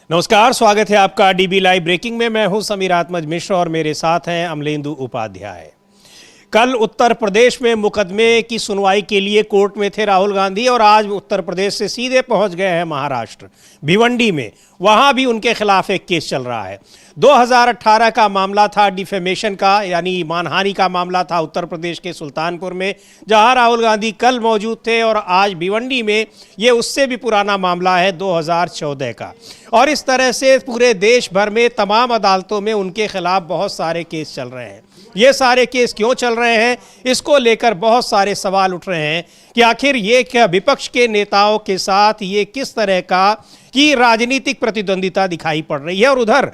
नमस्कार, स्वागत है आपका डीबी लाइव ब्रेकिंग में। मैं हूं समीर आत्मज मिश्र और मेरे साथ हैं अमलेंदु उपाध्याय। कल उत्तर प्रदेश में मुकदमे की सुनवाई के लिए कोर्ट में थे राहुल गांधी और आज उत्तर प्रदेश से सीधे पहुंच गए हैं महाराष्ट्र भिवंडी में। वहां भी उनके खिलाफ एक केस चल रहा है। 2018 का मामला था डिफेमेशन का, यानी मानहानि का मामला था उत्तर प्रदेश के सुल्तानपुर में, जहां राहुल गांधी कल मौजूद थे। और आज भिवंडी में ये उससे भी पुराना मामला है 2014 का। और इस तरह से पूरे देश भर में तमाम अदालतों में उनके खिलाफ बहुत सारे केस चल रहे हैं। ये सारे केस क्यों चल रहे हैं, इसको लेकर बहुत सारे सवाल उठ रहे हैं कि आखिर ये क्या विपक्ष के नेताओं के साथ ये किस तरह का की राजनीतिक प्रतिद्वंदिता दिखाई पड़ रही है। और उधर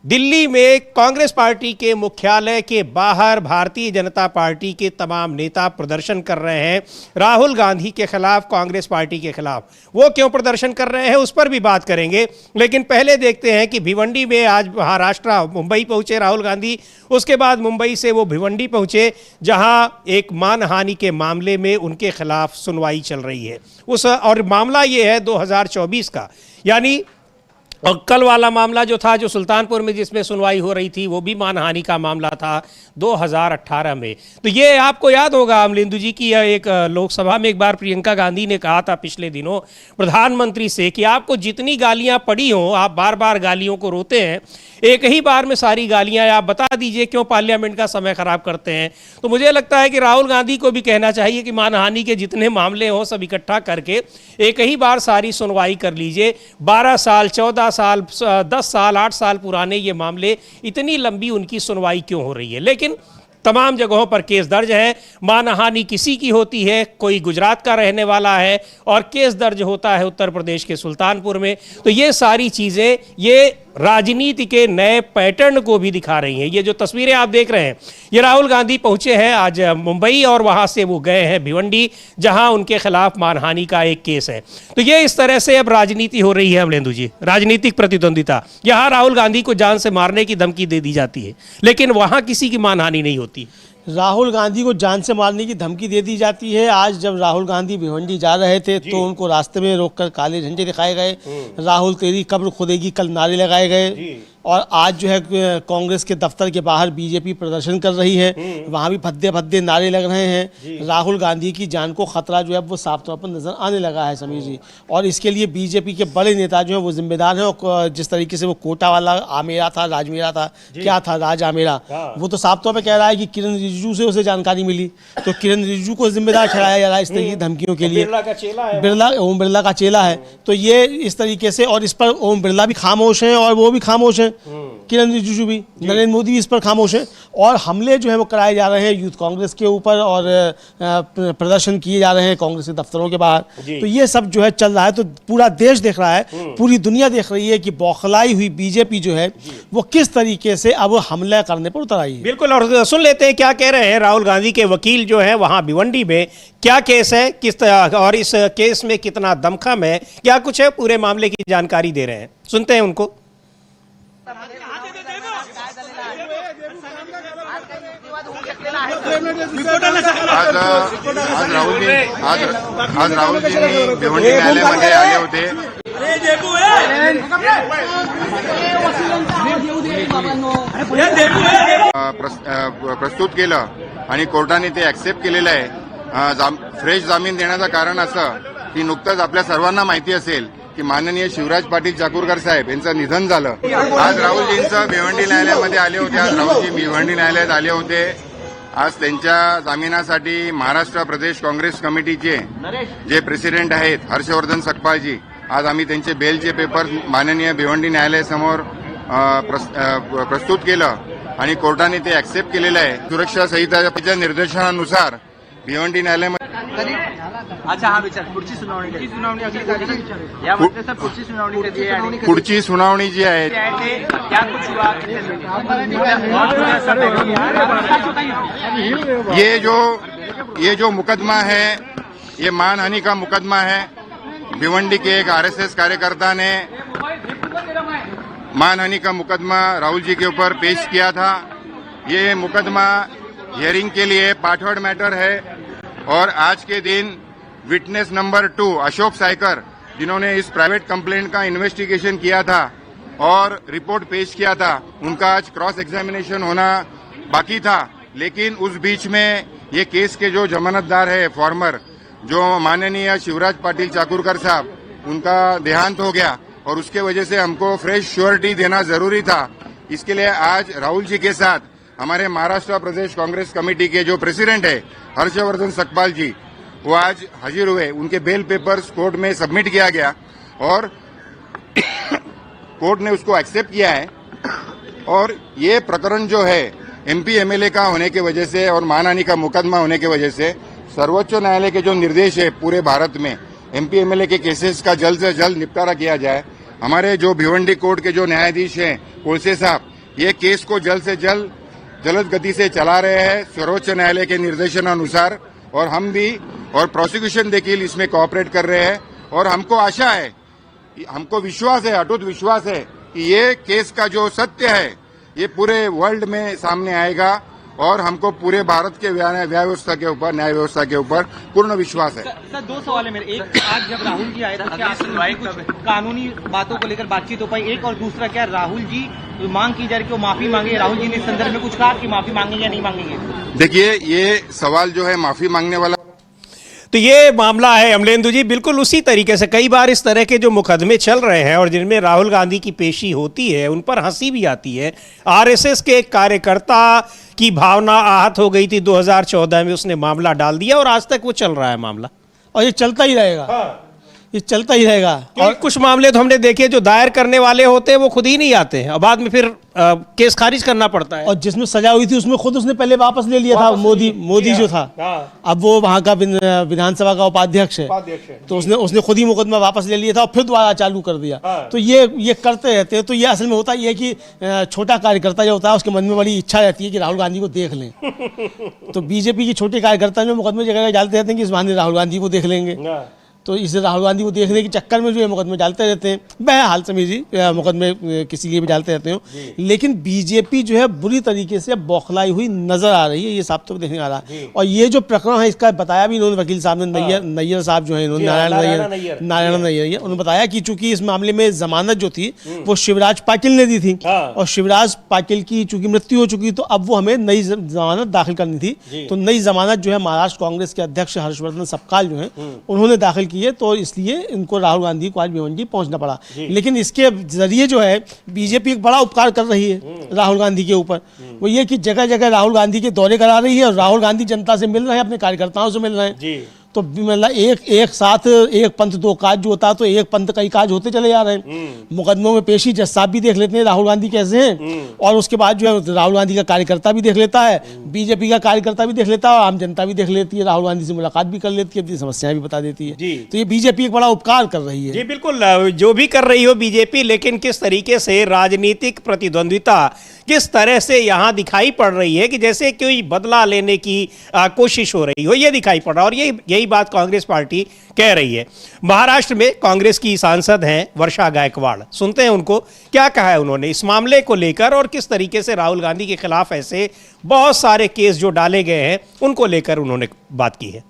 दिल्ली में कांग्रेस पार्टी के मुख्यालय के बाहर भारतीय जनता पार्टी के तमाम नेता प्रदर्शन कर रहे हैं राहुल गांधी के खिलाफ, कांग्रेस पार्टी के खिलाफ। वो क्यों प्रदर्शन कर रहे हैं उस पर भी बात करेंगे, लेकिन पहले देखते हैं कि भिवंडी में आज महाराष्ट्र मुंबई पहुंचे राहुल गांधी। उसके बाद मुंबई से वो भिवंडी पहुंचे, जहां एक मानहानि के मामले में उनके खिलाफ सुनवाई चल रही है। और मामला ये है 2024 का, यानी और कल वाला मामला जो था, जो सुल्तानपुर में जिसमें सुनवाई हो रही थी, वो भी मानहानि का मामला था 2018 में। तो ये आपको याद होगा अमलेंदु जी की एक लोकसभा में एक बार प्रियंका गांधी ने कहा था पिछले दिनों प्रधानमंत्री से कि आपको जितनी गालियां पड़ी हों, आप बार बार गालियों को रोते हैं, एक ही बार में सारी गालियां आप बता दीजिए, क्यों पार्लियामेंट का समय खराब करते हैं। तो मुझे लगता है कि राहुल गांधी को भी कहना चाहिए कि मानहानि के जितने मामले हों सब इकट्ठा करके एक ही बार सारी सुनवाई कर लीजिए। 12 साल, 14 साल, 10 साल, 8 साल पुराने ये मामले, इतनी लंबी उनकी सुनवाई क्यों हो रही है। लेकिन तमाम जगहों पर केस दर्ज है। मानहानि किसी की होती है, कोई गुजरात का रहने वाला है, और केस दर्ज होता है उत्तर प्रदेश के सुल्तानपुर में। तो ये सारी चीज़ें ये राजनीति के नए पैटर्न को भी दिखा रही हैं। ये जो तस्वीरें आप देख रहे हैं, ये राहुल गांधी पहुंचे हैं आज मुंबई और वहां से वो गए हैं भिवंडी, जहां उनके खिलाफ मानहानि का एक केस है। तो ये इस तरह से अब राजनीति हो रही है अमलेंदु जी, राजनीतिक प्रतिद्वंदिता। यहाँ राहुल गांधी को जान से मारने की धमकी दे दी जाती है, लेकिन वहां किसी की मानहानि नहीं होती। राहुल गांधी को जान से मारने की धमकी दे दी जाती है। आज जब राहुल गांधी भिवंडी जा रहे थे तो उनको रास्ते में रोककर काले झंडे दिखाए गए, राहुल तेरी कब्र खुदेगी कल नारे लगाए गए। और आज जो है कांग्रेस के दफ्तर के बाहर बीजेपी प्रदर्शन कर रही है, वहाँ भी भद्दे भद्दे नारे लग रहे हैं। राहुल गांधी की जान को खतरा जो है वो साफ तौर पर नजर आने लगा है समीर जी। और इसके लिए बीजेपी के बड़े नेता जो है वो जिम्मेदार हैं। और जिस तरीके से वो कोटा वाला आमेरा था, राजमेरा था, क्या था, राज आमेरा, वो तो साफ तौर पर कह रहा है कि किरण रिजिजू से उसे जानकारी मिली, तो किरण रिजिजू को जिम्मेदार ठहराया जा रहा है इस तरह की धमकियों के लिए। ओम बिरला का चेला है। तो ये इस तरीके से, और इस पर ओम बिरला भी खामोश हैं और वो भी खामोश हैं, किरण रिजिजू भी, नरेंद्र मोदी भी इस पर खामोश है। और हमले जो है वो कराए जा रहे हैं यूथ कांग्रेस के ऊपर, और प्रदर्शन किए जा रहे हैं कांग्रेस के दफ्तरों के बाहर। तो ये सब जो है चल रहा है। तो पूरा देश देख रहा है, पूरी दुनिया देख रही है कि बौखलाई हुई बीजेपी जो है वो किस तरीके से अब हमला करने पर उतर आई है। बिल्कुल, और सुन लेते हैं क्या कह रहे हैं राहुल गांधी के वकील जो है वहां भिवंडी में। क्या केस है, किस तरह, और इस केस में कितना दमखम है, क्या कुछ है, पूरे मामले की जानकारी दे रहे हैं। सुनते हैं उनको। आज राहुल जी भिवंडी न्यायालयामध्ये आले होते। प्रस्तुत केलं आणि कोर्टाने ते ऍक्सेप्ट केलेलं आहे। फ्रेश जामीन देण्याचं कारण असं की नुकतंच आपल्या सर्वांना माहिती असेल की माननीय शिवराज पाटील चाकूरकर साहेब यांचं निधन झालं। आज राहुलजींचं भिवंडी न्यायालयामध्ये आले होते। आज राहुलजी भिवंडी न्यायालयात आले होते। आज त्यांच्या जामिनासाठी महाराष्ट्र प्रदेश काँग्रेस कमिटीचे जे प्रेसिडेंट आहेत हर्षवर्धन सकपाळजी, आज आम्ही त्यांचे बेलचे पेपर माननीय भिवंडी न्यायालयासमोर प्रस्तुत केलं आणि कोर्टाने ते ऍक्सेप्ट केलेलं आहे। सुरक्षा संहितेच्या निर्देशानुसार भिवंडी न्यायालयामध्ये अच्छा हा विचार पुढची सुनावणी यामध्ये सर पुढची सुनावणी कधी आहे? पुढची सुनावणी जी आहे ये जो मुकदमा है ये मानहानि का मुकदमा है। भिवंडी के एक आरएसएस कार्यकर्ता ने मानहानि का मुकदमा राहुल जी के ऊपर पेश किया था। ये मुकदमा हियरिंग के लिए पाठवड़ मैटर है और आज के दिन विटनेस नंबर 2 अशोक सायकर, जिन्होंने इस प्राइवेट कंप्लेंट का इन्वेस्टिगेशन किया था, और रिपोर्ट पेश किया था, उनका आज क्रॉस एग्जामिनेशन होना बाकी था। लेकिन उस बीच में ये केस के जो जमानतदार है फॉर्मर, जो माननीय शिवराज पाटिल चाकूरकर साहब, उनका देहांत हो गया और उसके वजह से हमको फ्रेश श्योरिटी देना जरूरी था। इसके लिए आज राहुल जी के साथ हमारे महाराष्ट्र प्रदेश कांग्रेस कमेटी के जो प्रेसिडेंट है हर्षवर्धन सकपाल जी, वो आज हाजिर हुए। उनके बेल पेपर्स कोर्ट में सबमिट किया गया और कोर्ट ने उसको एक्सेप्ट किया है। और ये प्रकरण जो है एमपी एमएलए का होने की वजह से और मानहानि का मुकदमा होने की वजह से सर्वोच्च न्यायालय के जो निर्देश है पूरे भारत में एमपी एमएलए के केसेस का जल्द से जल्द निपटारा किया जाए। हमारे जो भिवंडी कोर्ट के जो न्यायाधीश हैं कोलसे साहब, ये केस को जल्द से जल्द गति से चला रहे हैं सर्वोच्च न्यायालय के निर्देशानुसार, और हम भी और प्रोसिक्यूशन वकील इसमें कोऑपरेट कर रहे हैं। और हमको आशा है, हमको विश्वास है, अटूट विश्वास है कि ये केस का जो सत्य है ये पूरे वर्ल्ड में सामने आएगा और हमको पूरे भारत के न्याय व्यवस्था के ऊपर पूर्ण विश्वास है। सर, दो सवाल है मेरे। एक, आज जब राहुल जी आए थे क्या कुछ कानूनी बातों को लेकर बातचीत हो पाई? एक, और दूसरा, क्या राहुल जी मांग की जा रही है कि वो माफी मांगे? राहुल जी ने इस संदर्भ में कुछ कहा कि माफी मांगेंगे या नहीं मांगेंगे? देखिए, ये सवाल जो है माफी मांगने वाला, तो ये मामला है अमलेंदु जी, बिल्कुल उसी तरीके से कई बार इस तरह के जो मुकदमे चल रहे हैं और जिनमें राहुल गांधी की पेशी होती है, उन पर हंसी भी आती है। आरएसएस के एक कार्यकर्ता की भावना आहत हो गई थी 2014 में, उसने मामला डाल दिया और आज तक वो चल रहा है मामला, और ये चलता ही रहेगा। हाँ। ये चलता ही रहेगा। और कुछ मामले तो हमने देखे जो दायर करने वाले होते हैं वो खुद ही नहीं आते हैं और बाद में फिर केस खारिज करना पड़ता है। और जिसमें सजा हुई थी उसमें खुद उसने पहले वापस ले लिया था। मोदी जो था, अब वो वहां का विधानसभा का उपाध्यक्ष है, तो उसने खुद ही मुकदमा वापस ले लिया था और फिर दोबारा चालू कर दिया। तो ये करते रहते हैं। तो ये असल में होता ये है कि छोटा कार्यकर्ता जो होता है उसके मन में बड़ी इच्छा रहती है कि राहुल गांधी को देख लें। तो बीजेपी के छोटे कार्यकर्ता जो मुकदमे जगह डालते रहते हैं कि इस बहाने राहुल गांधी को देख लेंगे, तो इसे राहुल गांधी को देखने के चक्कर में जो है मुकदमे डालते रहते हैं। बहरहाल समीर जी, मुकदमे किसी लिए भी डालते रहते हो, लेकिन बीजेपी जो है बुरी तरीके से बौखलाई हुई नजर आ रही है, ये साफ तौर पर देखने आ रहा है। और ये जो प्रकरण है इसका बताया भी इन्होंने, वकील साहब ने, नैयर साहब जो है, नारायण नैयर, उन्होंने बताया कि चूंकि इस मामले में जमानत जो थी वो शिवराज पाटिल ने दी थी और शिवराज पाटिल की चूंकि मृत्यु हो चुकी, तो अब वो हमें नई जमानत दाखिल करनी थी। तो नई जमानत जो है महाराष्ट्र कांग्रेस के अध्यक्ष हर्षवर्धन सकपाल जो है उन्होंने दाखिल है, तो इसलिए इनको राहुल गांधी को आज भिवंडी पहुंचना पड़ा। लेकिन इसके जरिए जो है बीजेपी एक बड़ा उपकार कर रही है राहुल गांधी के ऊपर, वो ये कि जगह जगह राहुल गांधी के दौरे करा रही है और राहुल गांधी जनता से मिल रहे हैं, अपने कार्यकर्ताओं से मिल रहे हैं। तो मतलब एक साथ एक पंथ दो काज जो होता है, तो एक पंथ कई काज होते चले जा रहे हैं। मुकदमों में पेशी जज साहब भी देख लेते हैं राहुल गांधी कैसे हैं, और उसके बाद जो है राहुल गांधी का कार्यकर्ता भी देख लेता है, बीजेपी का कार्यकर्ता भी देख लेता है, और आम जनता भी देख लेती है, राहुल गांधी से मुलाकात भी कर लेती है, अपनी समस्याएं भी बता देती है। तो ये बीजेपी एक बड़ा उपकार कर रही है। जी बिल्कुल, जो भी कर रही हो बीजेपी, लेकिन किस तरीके से राजनीतिक प्रतिद्वंद्विता किस तरह से यहाँ दिखाई पड़ रही है कि जैसे कोई बदला लेने की कोशिश हो रही हो, ये दिखाई पड़ रहा है। और यही बात कांग्रेस पार्टी कह रही है। महाराष्ट्र में कांग्रेस की सांसद हैं वर्षा गायकवाड़, सुनते हैं उनको क्या कहा है उन्होंने इस मामले को लेकर और किस तरीके से राहुल गांधी के खिलाफ ऐसे बहुत सारे केस जो डाले गए हैं उनको लेकर उन्होंने बात की है।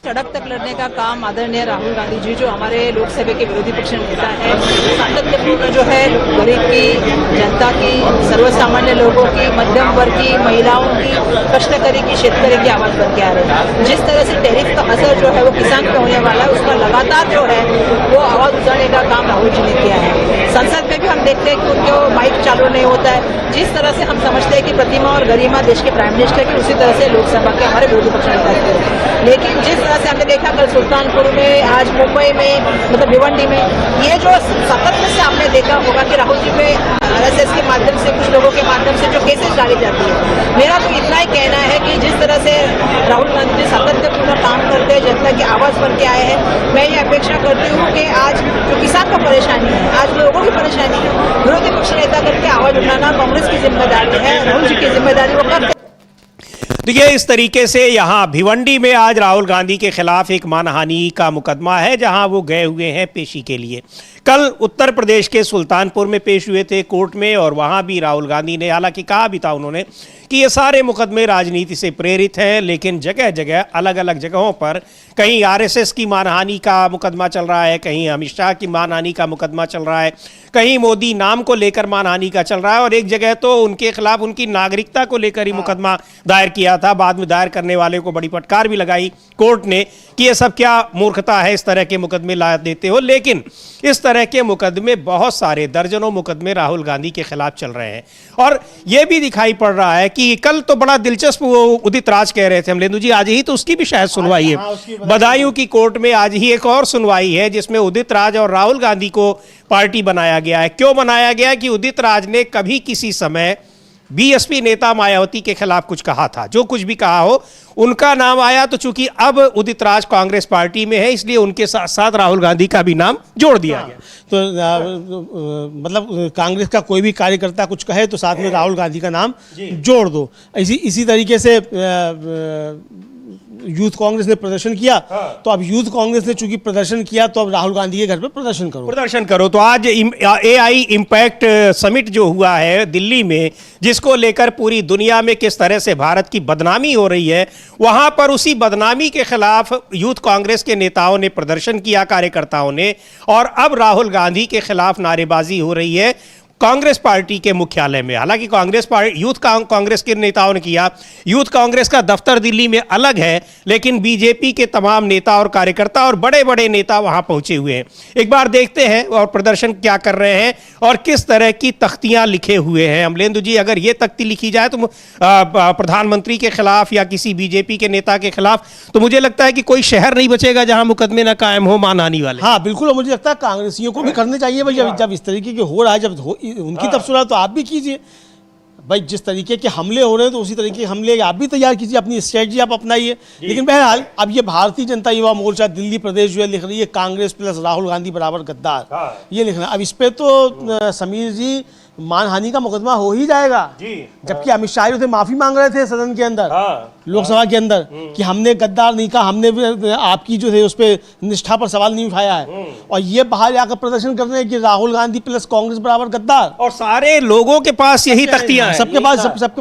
सड़क तक लड़ने का काम आदरणीय राहुल गांधी जी, जो हमारे लोकसभा के विरोधी पक्ष नेता है, सातत्यपूर्ण जो है गरीब की, जनता की, सर्वसामान्य लोगों की, मध्यम वर्ग की, महिलाओं की, कष्टकरी की, शेतकरी की आवाज बन के आ रहे हैं। जिस तरह से टैरिफ का असर जो है वो किसान पे होने वाला है, उसका लगातार जो है वो आवाज उठाने का काम राहुल जी ने किया है। संसद में भी हम देखते हैं कि उनको माइक चालू नहीं होता है। जिस तरह से हम समझते हैं कि प्रतिमा और गरिमा देश के प्राइम मिनिस्टर की, उसी तरह से लोकसभा के हमारे विरोधी पक्ष नेता की। लेकिन जिस तरह से हमने देखा कल सुल्तानपुर में, आज मुंबई में, मतलब भिवंडी में, ये जो सतत से आपने देखा होगा कि राहुल जी पे आरएसएस के माध्यम से, कुछ लोगों के माध्यम से जो केसेस डाली जाती है। मेरा तो इतना ही कहना है कि जिस तरह से राहुल गांधी जी सातत्यपूर्ण काम करते हैं, जनता की आवाज बन के आए हैं, मैं ये अपेक्षा करती हूँ कि आज जो किसान का परेशानी है, आज लोगों की परेशानी है, विरोधी पक्ष नेता करके आवाज उठाना कांग्रेस की जिम्मेदारी है, राहुल जी की जिम्मेदारी वो करते। तो ये इस तरीके से यहाँ भिवंडी में आज राहुल गांधी के खिलाफ एक मानहानि का मुकदमा है, जहां वो गए हुए हैं पेशी के लिए। कल उत्तर प्रदेश के सुल्तानपुर में पेश हुए थे कोर्ट में, और वहां भी राहुल गांधी ने हालांकि कहा भी था उन्होंने कि ये सारे मुकदमे राजनीति से प्रेरित हैं, लेकिन जगह जगह अलग अलग जगहों पर कहीं आरएसएस की मानहानि का मुकदमा चल रहा है, कहीं अमित शाह की मानहानि का मुकदमा चल रहा है, कहीं मोदी नाम को लेकर मानहानि का चल रहा है, और एक जगह तो उनके खिलाफ उनकी नागरिकता को लेकर ही मुकदमा दायर किया था। बाद में दायर करने वाले को बड़ी फटकार भी लगाई कोर्ट ने कि ये सब क्या मूर्खता है, इस तरह के मुकदमे ला देते हो। लेकिन इस तरह के मुकदमे बहुत सारे, दर्जनों मुकदमे राहुल गांधी के खिलाफ चल रहे हैं। और यह भी दिखाई पड़ रहा है कि कल तो बड़ा दिलचस्प उदित राज कह रहे थे अमलेंदु जी, आज ही तो उसकी भी शायद सुनवाई है, बदायूं की कोर्ट में आज ही एक और सुनवाई है जिसमें उदित राज और राहुल गांधी को पार्टी बनाया गया है। क्यों बनाया गया कि उदित राज ने कभी किसी समय बीएसपी नेता मायावती के खिलाफ कुछ कहा था, जो कुछ भी कहा हो उनका नाम आया, तो चूंकि अब उदित राज कांग्रेस पार्टी में है इसलिए उनके साथ साथ राहुल गांधी का भी नाम जोड़ दिया गया। तो मतलब कांग्रेस का कोई भी कार्यकर्ता कुछ कहे तो साथ में राहुल गांधी का नाम जोड़ दो। इसी तरीके से यूथ कांग्रेस ने प्रदर्शन किया, तो अब यूथ कांग्रेस ने चूंकि प्रदर्शन किया तो अब राहुल गांधी के घर पे प्रदर्शन करो। तो आज एआई इम्पैक्ट समिट जो हुआ है दिल्ली में, जिसको लेकर पूरी दुनिया में किस तरह से भारत की बदनामी हो रही है, वहां पर उसी बदनामी के खिलाफ यूथ कांग्रेस के नेताओं ने प्रदर्शन किया, कार्यकर्ताओं ने, और अब राहुल गांधी के खिलाफ नारेबाजी हो रही है कांग्रेस पार्टी के मुख्यालय में। हालांकि यूथ कांग्रेस के नेताओं ने किया, यूथ कांग्रेस का दफ्तर दिल्ली में अलग है, लेकिन बीजेपी के तमाम नेता और कार्यकर्ता और बड़े बड़े नेता वहां पहुंचे हुए हैं। एक बार देखते हैं और प्रदर्शन क्या कर रहे हैं और किस तरह की तख्तियां लिखे हुए हैं। अमलेंदु जी, अगर ये तख्ती लिखी जाए तो प्रधानमंत्री के खिलाफ या किसी बीजेपी के नेता के खिलाफ, तो मुझे लगता है कि कोई शहर नहीं बचेगा जहां मुकदमे ना कायम हो मानहानि वाले। हाँ बिल्कुल, मुझे लगता है कांग्रेसियों को भी करने चाहिए भाई, जब इस तरीके के हो रहा है, जब उनकी तरफ सुना तो आप भी कीजिए भाई। जिस तरीके के हमले हो रहे हैं तो उसी तरीके के हमले आप भी तैयार कीजिए, अपनी स्ट्रेटजी आप अपनाइए। लेकिन बहरहाल अब ये भारतीय जनता युवा मोर्चा दिल्ली प्रदेश जो है लिख रही है कांग्रेस प्लस राहुल गांधी बराबर गद्दार, ये लिखना। अब इस पे तो समीर जी मानहानि का मुकदमा हो ही जाएगा, जबकि अमित शाह उसे माफी मांग रहे थे सदन के अंदर, लोकसभा के अंदर, कि हमने गद्दार नहीं कहा, हमने आपकी जो है उस पर निष्ठा पर सवाल नहीं उठाया है। और ये बाहर आकर प्रदर्शन कर रहे हैं कि राहुल गांधी प्लस कांग्रेस बराबर गद्दार, और सारे लोगों के पास यही तख्तियां हैं, सबके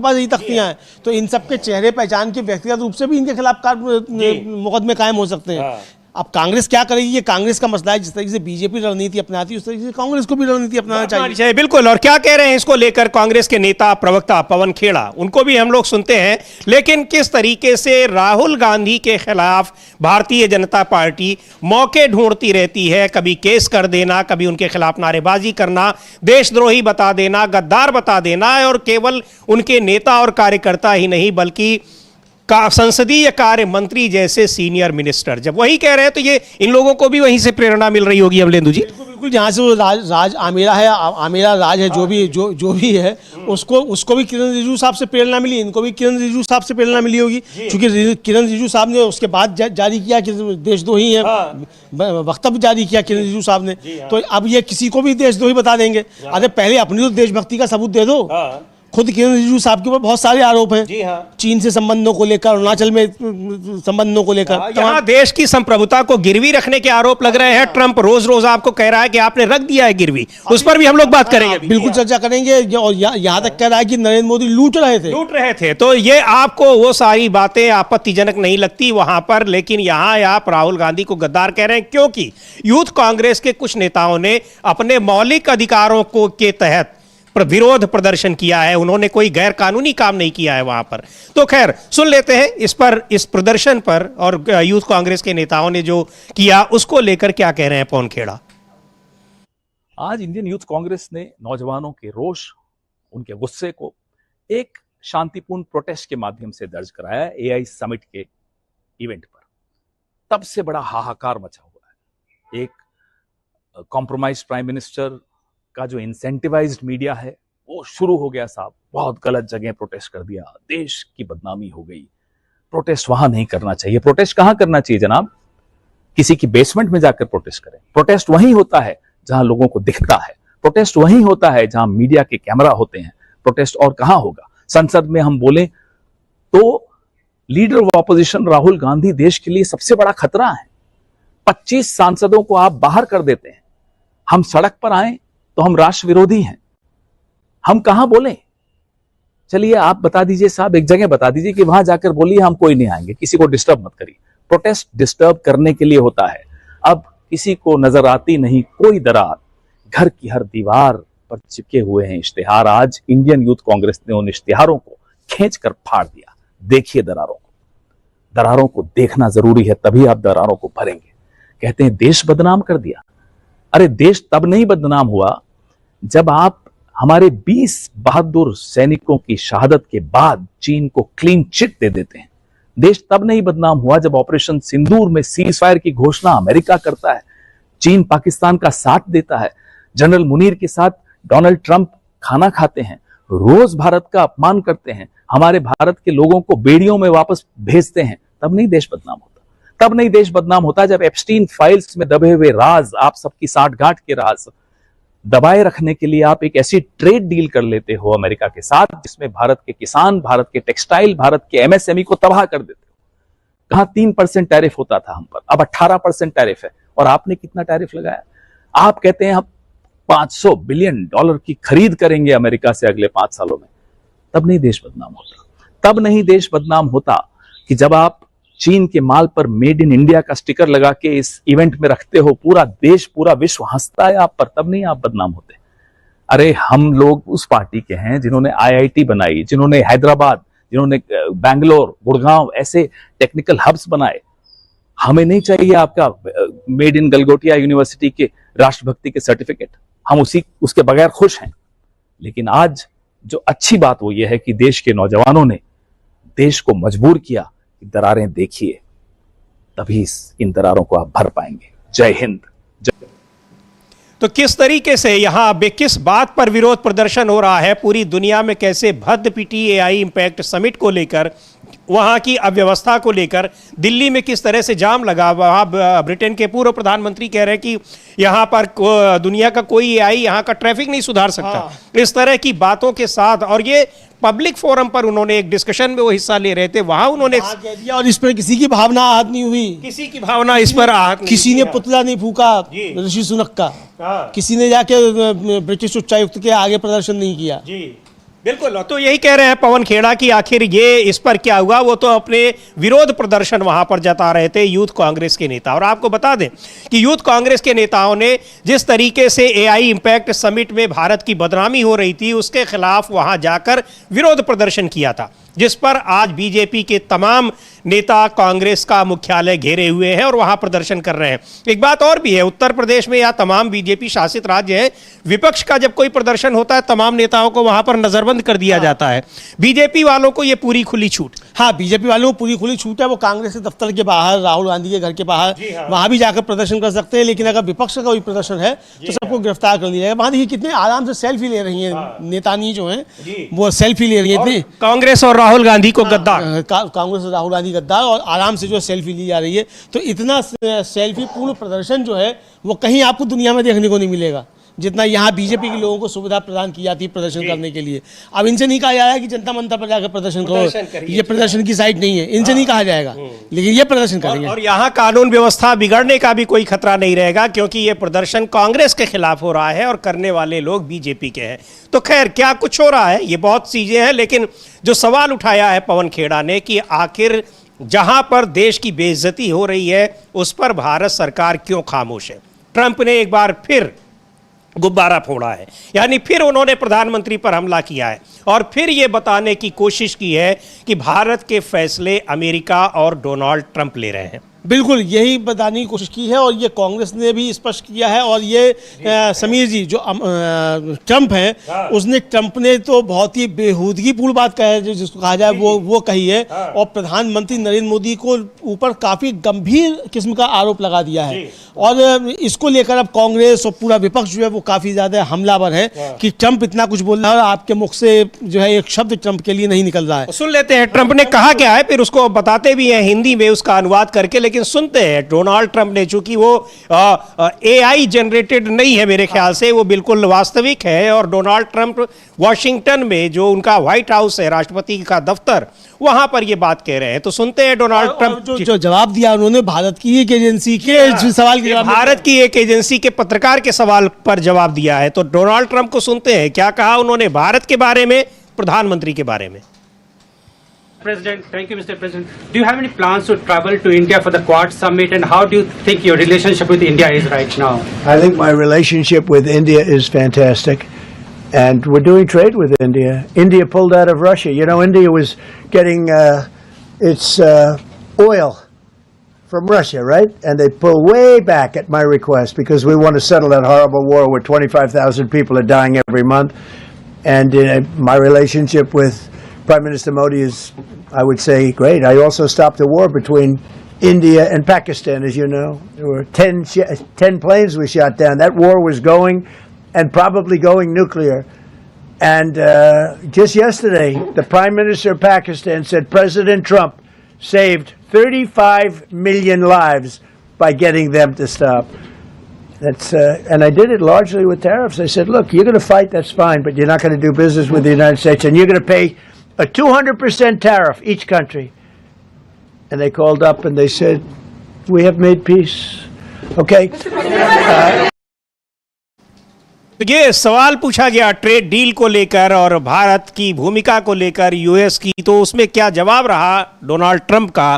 पास यही तख्तियां हैं। तो इन सबके चेहरे पहचान के व्यक्तिगत रूप से भी इनके खिलाफ मुकदमे कायम हो सकते हैं। अब कांग्रेस क्या करेगी, ये कांग्रेस का मसला है। जिस तरीके से बीजेपी रणनीति अपनाती है उस तरीके से कांग्रेस को भी रणनीति अपनाना चाहिए। बिल्कुल। और क्या कह रहे हैं इसको लेकर कांग्रेस के नेता प्रवक्ता पवन खेड़ा, उनको भी हम लोग सुनते हैं। लेकिन किस तरीके से राहुल गांधी के खिलाफ भारतीय जनता पार्टी मौके ढूंढती रहती है, कभी केस कर देना, कभी उनके खिलाफ नारेबाजी करना, देशद्रोही बता देना, गद्दार बता देना, और केवल उनके नेता और कार्यकर्ता ही नहीं बल्कि संसदीय कार्य मंत्री जैसे सीनियर मिनिस्टर जब वही कह रहे हैं, तो ये इन लोगों को भी वहीं से प्रेरणा मिल रही होगी अमलेंदु जी। बिल्कुल, जहाँ से वो राज आमेरा है, आमेरा राज है, जो भी है, उसको भी किरण रिजिजू साहब से प्रेरणा मिली, इनको भी किरण रिजिजू साहब से प्रेरणा मिली होगी, क्योंकि किरण रिजिजू साहब ने उसके बाद जारी किया कि देशद्रोही है, वक्तव्य जारी किया किरण रिजिजू साहब ने। तो अब ये किसी को भी देशद्रोही बता देंगे। अरे पहले अपनी तो देशभक्ति का सबूत दे दो। खुद किरण रिजिजू साहब के ऊपर बहुत सारे आरोप हैं, चीन से संबंधों को लेकर, अरुणाचल में संबंधों को लेकर, यहाँ देश की संप्रभुता को गिरवी रखने के आरोप लग रहे हैं। ट्रंप रोज आपको कह रहा है कि आपने रख दिया है गिरवी, उस पर भी हम लोग बात करेंगे, बिल्कुल चर्चा करेंगे। और यहाँ तक कह रहा है कि नरेंद्र मोदी लूट रहे थे। तो ये आपको वो सारी बातें आपत्तिजनक नहीं लगती वहां पर, लेकिन यहाँ आप राहुल गांधी को गद्दार कह रहे हैं क्योंकि यूथ कांग्रेस के कुछ नेताओं ने अपने मौलिक अधिकारों को के तहत विरोध प्रदर्शन किया है, उन्होंने कोई गैर कानूनी काम नहीं किया है वहां पर। तो खैर सुन लेते हैं इस प्रदर्शन पर और यूथ कांग्रेस के नेताओं ने जो किया उसको लेकर क्या कह रहे हैं पवन खेड़ा। आज इंडियन यूथ कांग्रेस ने नौजवानों के रोष, उनके गुस्से को एक शांतिपूर्ण प्रोटेस्ट के माध्यम से दर्ज कराया एआई समिट के इवेंट पर। तब से बड़ा हाहाकार मचा हुआ है। एक कॉम्प्रोमाइज प्राइम मिनिस्टर का जो इंसेंटिवाइज्ड मीडिया है वो शुरू हो गया साहब, बहुत गलत जगह प्रोटेस्ट कर दिया, देश की बदनामी हो गई। प्रोटेस्ट वहां नहीं करना चाहिए। प्रोटेस्ट कहां करना चाहिए जनाब? किसी की बेसमेंट में जाकर प्रोटेस्ट करें। प्रोटेस्ट वहीं होता है जहां लोगों को दिखता है। प्रोटेस्ट वहीं होता है जहां मीडिया के कैमरा होते हैं। प्रोटेस्ट और कहां होगा? संसद में हम बोले तो leader of opposition Rahul Gandhi देश के लिए सबसे बड़ा खतरा है। 25 सांसदों को आप बाहर कर देते हैं। हम सड़क पर आए तो हम राष्ट्र विरोधी हैं। हम कहां बोलें? चलिए आप बता दीजिए साहब, एक जगह बता दीजिए कि वहां जाकर बोलिए हम कोई नहीं आएंगे, किसी को डिस्टर्ब मत करिए। प्रोटेस्ट डिस्टर्ब करने के लिए होता है। अब किसी को नजर आती नहीं कोई दरार, घर की हर दीवार पर चिपके हुए हैं इश्तिहार। आज इंडियन यूथ कांग्रेस ने उन इश्तिहारों को खींचकर फाड़ दिया। देखिए दरारों को देखना जरूरी है, तभी आप दरारों को भरेंगे। कहते हैं देश बदनाम कर दिया। अरे देश तब नहीं बदनाम हुआ जब आप हमारे 20 बहादुर सैनिकों की शहादत के बाद चीन को क्लीन चिट दे देते हैं। देश तब नहीं बदनाम हुआ जब ऑपरेशन सिंदूर में सीज फायर की घोषणा अमेरिका करता है, चीन पाकिस्तान का साथ देता है, जनरल मुनीर के साथ डोनाल्ड ट्रंप खाना खाते हैं, रोज भारत का अपमान करते हैं, हमारे भारत के लोगों को बेड़ियों में वापस भेजते हैं। तब नहीं देश बदनाम होता। तब नहीं देश बदनाम होता जब एप्स्टीन फाइल्स में दबे हुए राज, आप सबकी साठगांठ के राज दबाए रखने के लिए आप एक ऐसी ट्रेड डील कर लेते हो अमेरिका के साथ जिसमें भारत के किसान, भारत के टेक्सटाइल, भारत के एमएसएमई को तबाह कर देते हो। कहां 3% टैरिफ होता था हम पर, अब 18% टैरिफ है। और आपने कितना टैरिफ लगाया? आप कहते हैं हम $500 बिलियन की खरीद करेंगे अमेरिका से अगले 5 सालों में। तब नहीं देश बदनाम होता। तब नहीं देश बदनाम होता कि जब आप चीन के माल पर मेड इन इंडिया का स्टिकर लगा के इस इवेंट में रखते हो, पूरा देश, पूरा विश्व हंसता है आप पर। तब नहीं आप बदनाम होते। अरे हम लोग उस पार्टी के हैं जिन्होंने आईआईटी बनाई, जिन्होंने हैदराबाद, जिन्होंने बैंगलोर, गुड़गांव ऐसे टेक्निकल हब्स बनाए। हमें नहीं चाहिए आपका मेड इन गलगोटिया यूनिवर्सिटी के राष्ट्रभक्ति के सर्टिफिकेट, हम उसके बगैर खुश हैं। लेकिन आज जो अच्छी बात वो ये है कि देश के नौजवानों ने देश को मजबूर किया कि दरारें देखिए, तभी इन दरारों को आप भर पाएंगे। जय हिंद। तो किस तरीके से यहाँ किस बात पर विरोध प्रदर्शन हो रहा है, पूरी दुनिया में कैसे भद्द पिटी एआई इम्पैक्ट समिट को लेकर, वहाँ की अव्यवस्था को लेकर, दिल्ली में किस तरह से जाम लगा, वहाँ ब्रिटेन के पूर्व प्रधानमंत्री कह रहे हैं कि यहाँ पर दुनिया का कोई एआई यहाँ का ट्रैफिक नहीं सुधार सकता। इस तरह की बातों के साथ, और ये पब्लिक फोरम पर उन्होंने एक डिस्कशन में वो हिस्सा ले रहे थे, वहां उन्होंने कह दिया। और इस पर किसी की भावना आहत नहीं हुई, किसी की भावना इस पर आहत नहीं, किसी ने पुतला नहीं फूका ऋषि सुनक का, किसी ने जाके ब्रिटिश उच्चायुक्त के आगे प्रदर्शन नहीं किया। जी बिल्कुल। तो यही कह रहे हैं पवन खेड़ा कि आखिर ये इस पर क्या हुआ। वो तो अपने विरोध प्रदर्शन वहां पर जता रहे थे यूथ कांग्रेस के नेता। और आपको बता दें कि यूथ कांग्रेस के नेताओं ने जिस तरीके से एआई इम्पैक्ट समिट में भारत की बदनामी हो रही थी, उसके खिलाफ वहां जाकर विरोध प्रदर्शन किया था, जिस पर आज बीजेपी के तमाम नेता कांग्रेस का मुख्यालय घेरे हुए हैं और वहां प्रदर्शन कर रहे हैं। एक बात और भी है, उत्तर प्रदेश में या तमाम बीजेपी शासित राज्य हैं, विपक्ष का जब कोई प्रदर्शन होता है तमाम नेताओं को वहां पर नजरबंद कर दिया जाता है। बीजेपी वालों को यह पूरी खुली छूट। हाँ, बीजेपी वालों को पूरी खुली छूट है। वो कांग्रेस के दफ्तर के बाहर, राहुल गांधी के घर के बाहर, वहां भी जाकर प्रदर्शन कर सकते हैं। लेकिन अगर विपक्ष का कोई प्रदर्शन है तो सबको गिरफ्तार कर लिया जाएगा। वहां देखिए कितने आराम से सेल्फी ले रही है नेतानी जो है, वो सेल्फी ले रही है। कांग्रेस और राहुल गांधी को गद्दार, कांग्रेस और राहुल गांधी गद्दार, और आराम से जो सेल्फी ली जा रही है। तो इतना सेल्फी पूर्ण प्रदर्शन जो है वो कहीं आपको दुनिया में देखने को नहीं मिलेगा जितना यहाँ बीजेपी के लोगों को सुविधा प्रदान की जाती है प्रदर्शन करने के लिए। अब इनसे नहीं कहा जा रहा है कि जनता मंतर पर जाकर प्रदर्शन करो, ये प्रदर्शन की साइट नहीं है, इनसे नहीं कहा जाएगा, लेकिन ये प्रदर्शन करेंगे। और यहाँ कानून व्यवस्था बिगड़ने का भी कोई खतरा नहीं रहेगा, क्योंकि ये प्रदर्शन कांग्रेस के खिलाफ हो रहा है और करने वाले लोग बीजेपी के हैं। तो खैर क्या कुछ हो रहा है, ये बहुत चीजें हैं। लेकिन जो सवाल उठाया है पवन खेड़ा ने कि आखिर जहां पर देश की बेइज्जती हो रही है उस पर भारत सरकार क्यों खामोश है। ट्रंप ने एक बार फिर गुब्बारा फोड़ा है, यानी फिर उन्होंने प्रधानमंत्री पर हमला किया है और फिर यह बताने की कोशिश की है कि भारत के फैसले अमेरिका और डोनाल्ड ट्रंप ले रहे हैं। बिल्कुल यही बताने की कोशिश की है और ये कांग्रेस ने भी स्पष्ट किया है। और ये समीर जी जो ट्रंप हैं, उसने ट्रंप ने तो बहुत ही बेहूदगीपूर्ण बात कहा है, जिसको कहा जाए वो कही है। और प्रधानमंत्री नरेंद्र मोदी को ऊपर काफ़ी गंभीर किस्म का आरोप लगा दिया है। और इसको लेकर अब कांग्रेस और पूरा विपक्ष जो है वो काफ़ी ज़्यादा हमलावर है कि ट्रंप इतना कुछ बोल रहा है और आपके मुख से जो है एक शब्द ट्रंप के लिए नहीं निकल रहा है। सुन लेते हैं ट्रंप ने कहा क्या है, फिर उसको बताते भी हैं हिंदी में उसका अनुवाद करके। लेकिन लेकिन सुनते हैं डोनाल्ड ट्रंप ने, चूंकि वो AI जनरेटेड नहीं है मेरे ख्याल से, वो बिल्कुल वास्तविक है। और डोनाल्ड ट्रंप वॉशिंगटन में जो उनका व्हाइट हाउस है, राष्ट्रपति का दफ्तर, वहां पर ये बात कह रहे हैं। तो सुनते हैं डोनाल्ड ट्रंप जो जवाब दिया उन्होंने भारत की एक एजेंसी के सवाल के जवाब में। भारत की एक एजेंसी के पत्रकार के सवाल पर जवाब दिया है। तो डोनाल्ड ट्रंप को सुनते हैं क्या कहा उन्होंने भारत के बारे में, प्रधानमंत्री के बारे में। President, thank you, Mr. President. Do you have any plans to travel to India for the Quad Summit, and how do you think your relationship with India is right now? I think my relationship with India is fantastic, and we're doing trade with India. India pulled out of Russia. You know, India was getting its oil from Russia, right? And they pull way back at my request because we want to settle that horrible war where 25,000 people are dying every month. And my relationship with Prime Minister Modi is, I would say, great. I also stopped the war between India and Pakistan, as you know. There were 10 planes we shot down. That war was going and probably going nuclear. And just yesterday, the Prime Minister of Pakistan said President Trump saved 35 million lives by getting them to stop. That's and I did it largely with tariffs. I said, look, you're going to fight, that's fine, but you're not going to do business with the United States, and you're going to pay a 200% tariff, each country. And they called up and they said, we have made peace. Okay? तो ये सवाल पूछा गया trade deal को लेकर और भारत की भूमिका को लेकर यूएस की, तो उसमें क्या जवाब रहा डोनाल्ड ट्रंप का।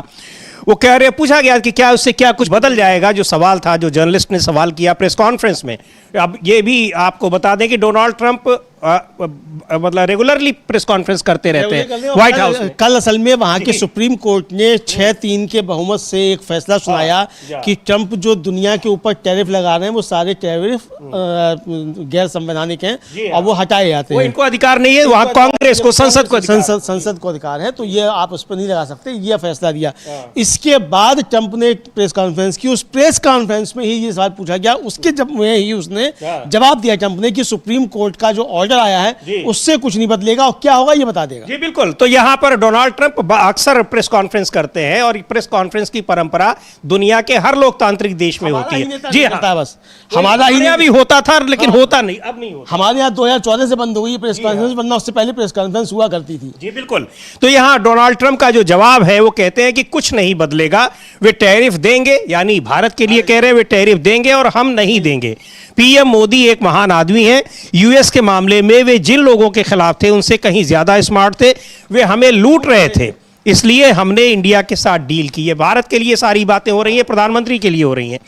वो कह रहे, पूछा गया कि क्या उससे क्या कुछ बदल जाएगा, जो सवाल था, जो जर्नलिस्ट ने सवाल किया प्रेस कॉन्फ्रेंस में। अब ये भी आपको बता दें कि डोनाल्ड ट्रंप मतलब रेगुलरली प्रेस कॉन्फ्रेंस करते रहते हैं व्हाइट हाउस में। कल असल में वहां के सुप्रीम कोर्ट ने 6-3 के बहुमत से एक फैसला सुनाया कि ट्रंप जो दुनिया के ऊपर टैरिफ लगा रहे हैं वो सारे टैरिफ गैर संवैधानिक हैं और वो हटाए जाते हैं। इनको अधिकार नहीं है, वहां कांग्रेस को, संसद को अधिकार है, तो ये आप उस पर नहीं लगा सकते, ये फैसला दिया। इसके बाद ट्रंप ने एक प्रेस कॉन्फ्रेंस की, उस प्रेस कॉन्फ्रेंस में ही ये सवाल पूछा गया, उसके जब में ही उसने जवाब दिया ट्रंप ने कि सुप्रीम कोर्ट का जो ऑर्डर आया है उससे कुछ नहीं बदलेगा और क्या होगा ये बता देगा। जी बिल्कुल। तो यहां पर डोनाल्ड ट्रंप अक्सर प्रेस कॉन्फ्रेंस करते हैं और प्रेस कॉन्फ्रेंस की परंपरा दुनिया के हर लोकतांत्रिक देश में होती है। जी हाँ, बस हमारा ही भी होता था लेकिन होता नहीं, अब नहीं होता। हमारे यहाँ 2014 से बंद हो गई प्रेस कॉन्फ्रेंस, वरना उससे पहले प्रेस कॉन्फ्रेंस हुआ करती थी। जी बिल्कुल। तो यहाँ डोनाल्ड ट्रंप का जो जवाब है वो कहते हैं कि कुछ नहीं बदलेगा, वे टैरिफ देंगे, यानी भारत के लिए कह रहे हैं वे टैरिफ देंगे और हम नहीं देंगे। पीएम मोदी एक महान आदमी है, यूएस के मामले में वे जिन लोगों के खिलाफ थे उनसे कहीं ज्यादा स्मार्ट थे, वे हमें लूट रहे थे, इसलिए हमने इंडिया के साथ डील की है। भारत के लिए सारी बातें हो रही हैं, प्रधानमंत्री के लिए हो रही हैं।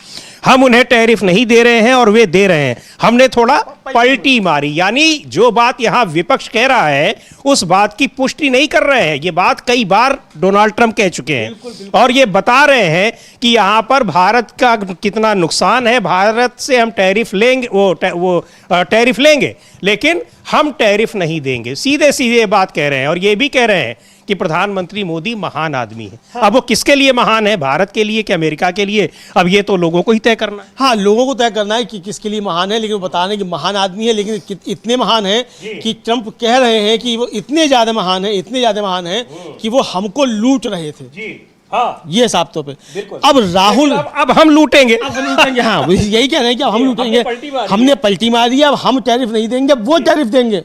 हम उन्हें टैरिफ नहीं दे रहे हैं और वे दे रहे हैं, हमने थोड़ा पलटी मारी, यानी जो बात यहां विपक्ष कह रहा है उस बात की पुष्टि नहीं कर रहे हैं। ये बात कई बार डोनाल्ड ट्रंप कह चुके हैं और ये बता रहे हैं कि यहां पर भारत का कितना नुकसान है, भारत से हम टैरिफ लेंगे, वो टैरिफ लेंगे लेकिन हम टैरिफ नहीं देंगे, सीधे सीधे बात कह रहे हैं। और ये भी कह रहे हैं कि प्रधानमंत्री मोदी महान आदमी है। अब वो किसके लिए महान है, भारत के लिए कि अमेरिका के लिए, अब ये तो लोगों को ही तय करना है। हाँ, लोगों को तय करना है कि किसके लिए महान है, लेकिन वो बता रहे हैं कि महान आदमी है, लेकिन इतने महान है कि ट्रंप कह रहे हैं कि वो इतने ज्यादा महान है, इतने ज्यादा महान है कि वो हमको लूट रहे थे। जी हाँ, ये साफ तौर पे। अब राहुल, अब हम लूटेंगे, हाँ, यही कह रहे हैं कि अब हम लूटेंगे, हमने पलटी मारी, अब हम टैरिफ नहीं देंगे, वो टैरिफ देंगे।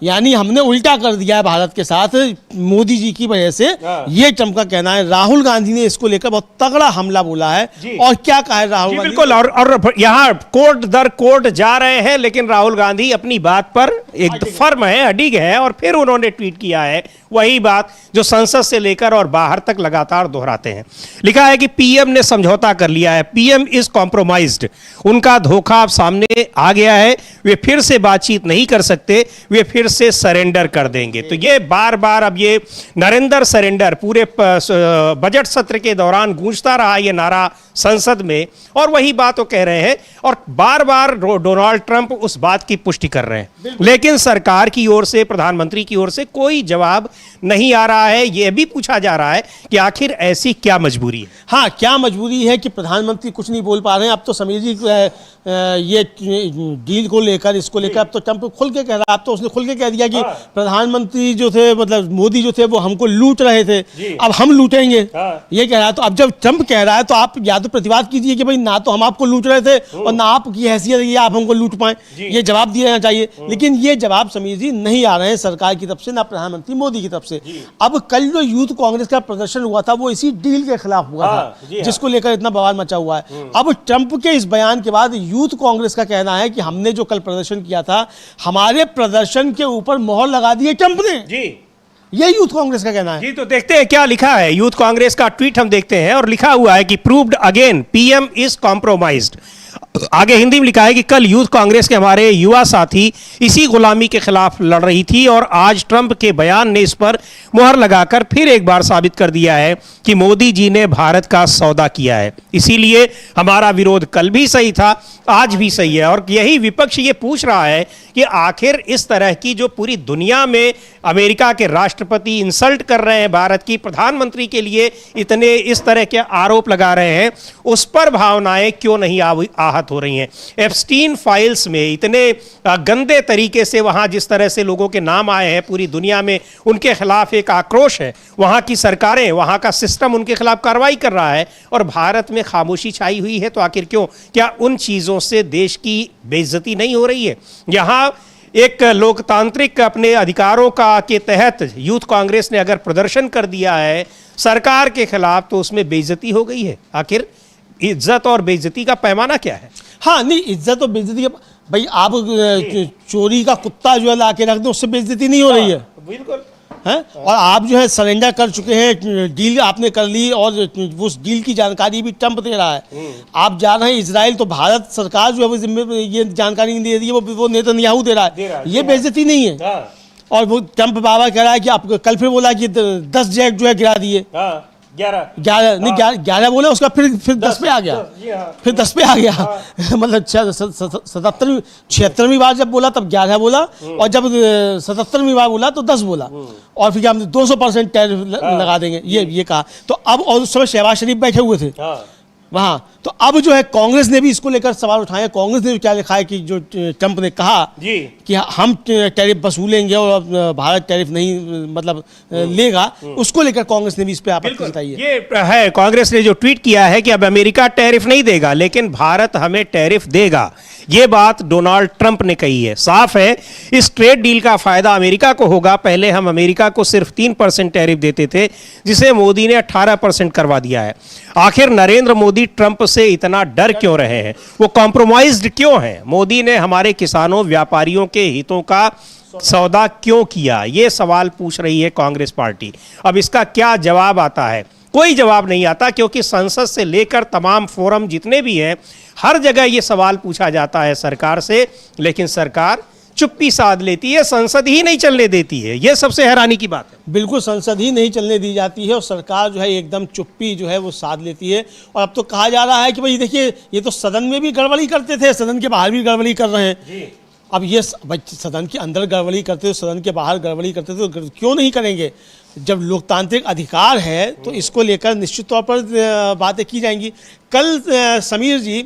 यानी हमने उल्टा कर दिया है भारत के साथ मोदी जी की वजह से, ये ट्रंप का कहना है। राहुल गांधी ने इसको लेकर बहुत तगड़ा हमला बोला है और क्या कहा है राहुल गांधी? बिल्कुल। और यहाँ कोर्ट दर कोर्ट जा रहे हैं, लेकिन राहुल गांधी अपनी बात पर एक फर्म है, अडिग है, और फिर उन्होंने ट्वीट किया है वही बात जो संसद से लेकर और बाहर तक लगातार दोहराते हैं। लिखा है कि पीएम ने समझौता कर लिया है, पीएम इज कॉम्प्रोमाइज्ड, उनका धोखा अब सामने आ गया है, वे फिर से बातचीत नहीं कर सकते, वे फिर से सरेंडर कर देंगे। तो ये बार बार अब ये नरेंद्र सरेंडर पूरे बजट सत्र के दौरान गूंजता रहा ये नारा संसद में, और वही बात वो कह रहे हैं और बार बार डोनाल्ड ट्रंप उस बात की पुष्टि कर रहे हैं, लेकिन सरकार की ओर से, प्रधानमंत्री की ओर से कोई जवाब नहीं आ रहा है। यह भी पूछा जा रहा है कि आखिर ऐसी क्या मजबूरी है। हाँ, क्या मजबूरी है कि प्रधानमंत्री कुछ नहीं बोल पा रहे हैं। अब तो समीर जी ये डील को लेकर, इसको लेकर अब तो ट्रंप खुल के कह रहा है। अब तो उसने खुल के कह दिया कि प्रधानमंत्री जो थे, मतलब मोदी जो थे, वो हमको लूट रहे थे, अब हम लूटेंगे, ये कह रहा है। तो अब जब ट्रंप कह रहा है तो आप या तो प्रतिवाद कीजिए कि भाई ना तो हम आपको लूट रहे थे और ना आपकी हैसियत है आप हमको लूट पाए, ये जवाब दिया जाना चाहिए। लेकिन ये जवाब समीर जी नहीं आ रहे हैं सरकार की तरफ से, ना प्रधानमंत्री मोदी की तरफ से। अब कल जो यूथ कांग्रेस का प्रदर्शन हुआ था वो इसी डील के खिलाफ हुआ था, जिसको लेकर इतना बवाल मचा हुआ है। अब ट्रंप के इस बयान के बाद यूथ कांग्रेस का कहना है कि हमने जो कल प्रदर्शन किया था, हमारे प्रदर्शन के ऊपर मोहर लगा दी है ट्रंप ने। जी, ये यूथ कांग्रेस का कहना है। जी, तो देखते हैं क्या लिखा है। यूथ कांग्रेस का ट्वीट हम देखते हैं और लिखा हुआ है कि proved again PM is compromised. आगे हिंदी में लिखा है कि कल यूथ कांग्रेस के हमारे युवा साथी इसी गुलामी के खिलाफ लड़ रही थी और आज ट्रंप के बयान ने इस पर मुहर लगाकर फिर एक बार साबित कर दिया है कि मोदी जी ने भारत का सौदा किया है। इसीलिए हमारा विरोध कल भी सही था, आज भी सही है। और यही विपक्ष ये पूछ रहा है कि आखिर इस तरह की जो पूरी दुनिया में अमेरिका के राष्ट्रपति इंसल्ट कर रहे हैं भारत की, प्रधानमंत्री के लिए इतने इस तरह के आरोप लगा रहे हैं, उस पर भावनाएं क्यों नहीं आहत हो रही हैं। एप्स्टीन फाइल्स में इतने गंदे तरीके से वहां जिस तरह से लोगों के नाम आए हैं पूरी दुनिया में, उनके खिलाफ एक आक्रोश है। वहां की सरकारें, वहां का सिस्टम उनके खिलाफ कार्रवाई कर रहा है और भारत में खामोशी छाई हुई है। तो आखिर क्यों? क्या उन चीजों से देश की बेइज्जती नहीं हो रही है? यहां एक लोकतांत्रिक अपने अधिकारों का के तहत यूथ कांग्रेस ने अगर प्रदर्शन कर दिया है सरकार के खिलाफ, तो उसमें बेइज्जती हो गई है। आखिर इज्जत और बेइज्जती का पैमाना क्या है? हाँ, नहीं, इज्जत और बेइज्जती भाई, आप चोरी का कुत्ता जो है ला के रख दो, उससे बेइज्जती नहीं हो रही है। बिल्कुल है। और आप जो है सरेंडर कर चुके हैं, डील आपने कर ली और उस डील की जानकारी भी ट्रंप दे रहा है। आप जा रहे हैं इजराइल, तो भारत सरकार जो है वो ये जानकारी नहीं दे रही है, वो नेतन्याहू दे रहा है। ये बेइज्जती नहीं है। और वो ट्रंप बाबा कह रहा है कि आप कल फिर बोला कि 10 जेट जो है गिरा दिए, 11 बोले, उसका फिर 10 पे आ गया, फिर 10 पे आ गया। मतलब 76वीं बार जब बोला तब 11 बोला, और जब 77वीं बार बोला तो 10 बोला, और फिर हम 200% टैरिफ लगा देंगे, ये कहा। तो अब, और उस समय शहबाज शरीफ बैठे हुए थे वहाँ, तो अब जो है कांग्रेस ने भी इसको लेकर सवाल उठाए। कांग्रेस ने क्या लिखा है कि जो ट्रंप ने कहा कि हम टैरिफ वसूलेंगे और भारत टैरिफ नहीं मतलब लेगा, उसको लेकर कांग्रेस ने भी इस पे आपत्ति जताई है। ये है कांग्रेस ने जो ट्वीट किया है कि अब अमेरिका टैरिफ नहीं देगा लेकिन भारत हमें टैरिफ देगा। ये बात डोनाल्ड ट्रंप ने कही है। साफ है इस ट्रेड डील का फायदा अमेरिका को होगा। पहले हम अमेरिका को सिर्फ 3% टैरिफ देते थे, जिसे मोदी ने 18% करवा दिया है। आखिर नरेंद्र मोदी ट्रंप से इतना डर क्यों रहे हैं? वो कॉम्प्रोमाइज्ड क्यों हैं? मोदी ने हमारे किसानों, व्यापारियों के हितों का सौदा क्यों किया? ये सवाल पूछ रही है कांग्रेस पार्टी। अब इसका क्या जवाब आता है? कोई जवाब नहीं आता, क्योंकि संसद से लेकर तमाम फोरम जितने भी हैं, हर जगह ये सवाल पूछा जाता है सरकार से, लेकिन सरकार चुप्पी साध लेती है, संसद ही नहीं चलने देती है। यह सबसे हैरानी की बात है। बिल्कुल, संसद ही नहीं चलने दी जाती है और सरकार जो है एकदम चुप्पी जो है वो साध लेती है। और अब तो कहा जा रहा है कि भाई देखिए, ये तो सदन में भी गड़बड़ी करते थे, सदन के बाहर भी गड़बड़ी कर रहे हैं। अब ये सदन के अंदर गड़बड़ी करते थे, सदन के बाहर गड़बड़ी करते थे, तो क्यों नहीं करेंगे? जब लोकतांत्रिक अधिकार है तो इसको लेकर निश्चित तौर पर बातें की जाएंगी। कल समीर जी,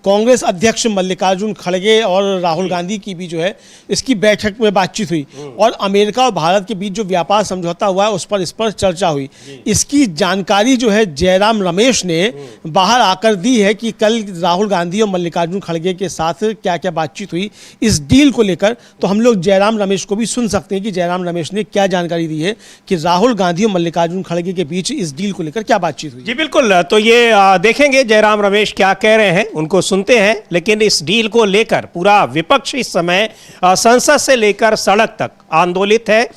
कांग्रेस अध्यक्ष मल्लिकार्जुन खड़गे और राहुल गांधी की भी जो है इसकी बैठक में बातचीत हुई और अमेरिका और भारत के बीच जो व्यापार समझौता हुआ है इस पर चर्चा हुई। इसकी जानकारी जो है जयराम रमेश ने बाहर आकर दी है कि कल राहुल गांधी और मल्लिकार्जुन खड़गे के साथ क्या क्या बातचीत हुई इस डील को लेकर। तो हम लोग जयराम रमेश को भी सुन सकते हैं कि जयराम रमेश ने क्या जानकारी दी है कि राहुल गांधी और मल्लिकार्जुन खड़गे के बीच इस डील को लेकर क्या बातचीत हुई। जी बिल्कुल, तो ये देखेंगे जयराम रमेश क्या कह रहे हैं, उनको सुनते हैं। लेकिन इस डील को लेकर पूरा विपक्ष इस समय संसद से लेकर सड़क तक आंदोलित है।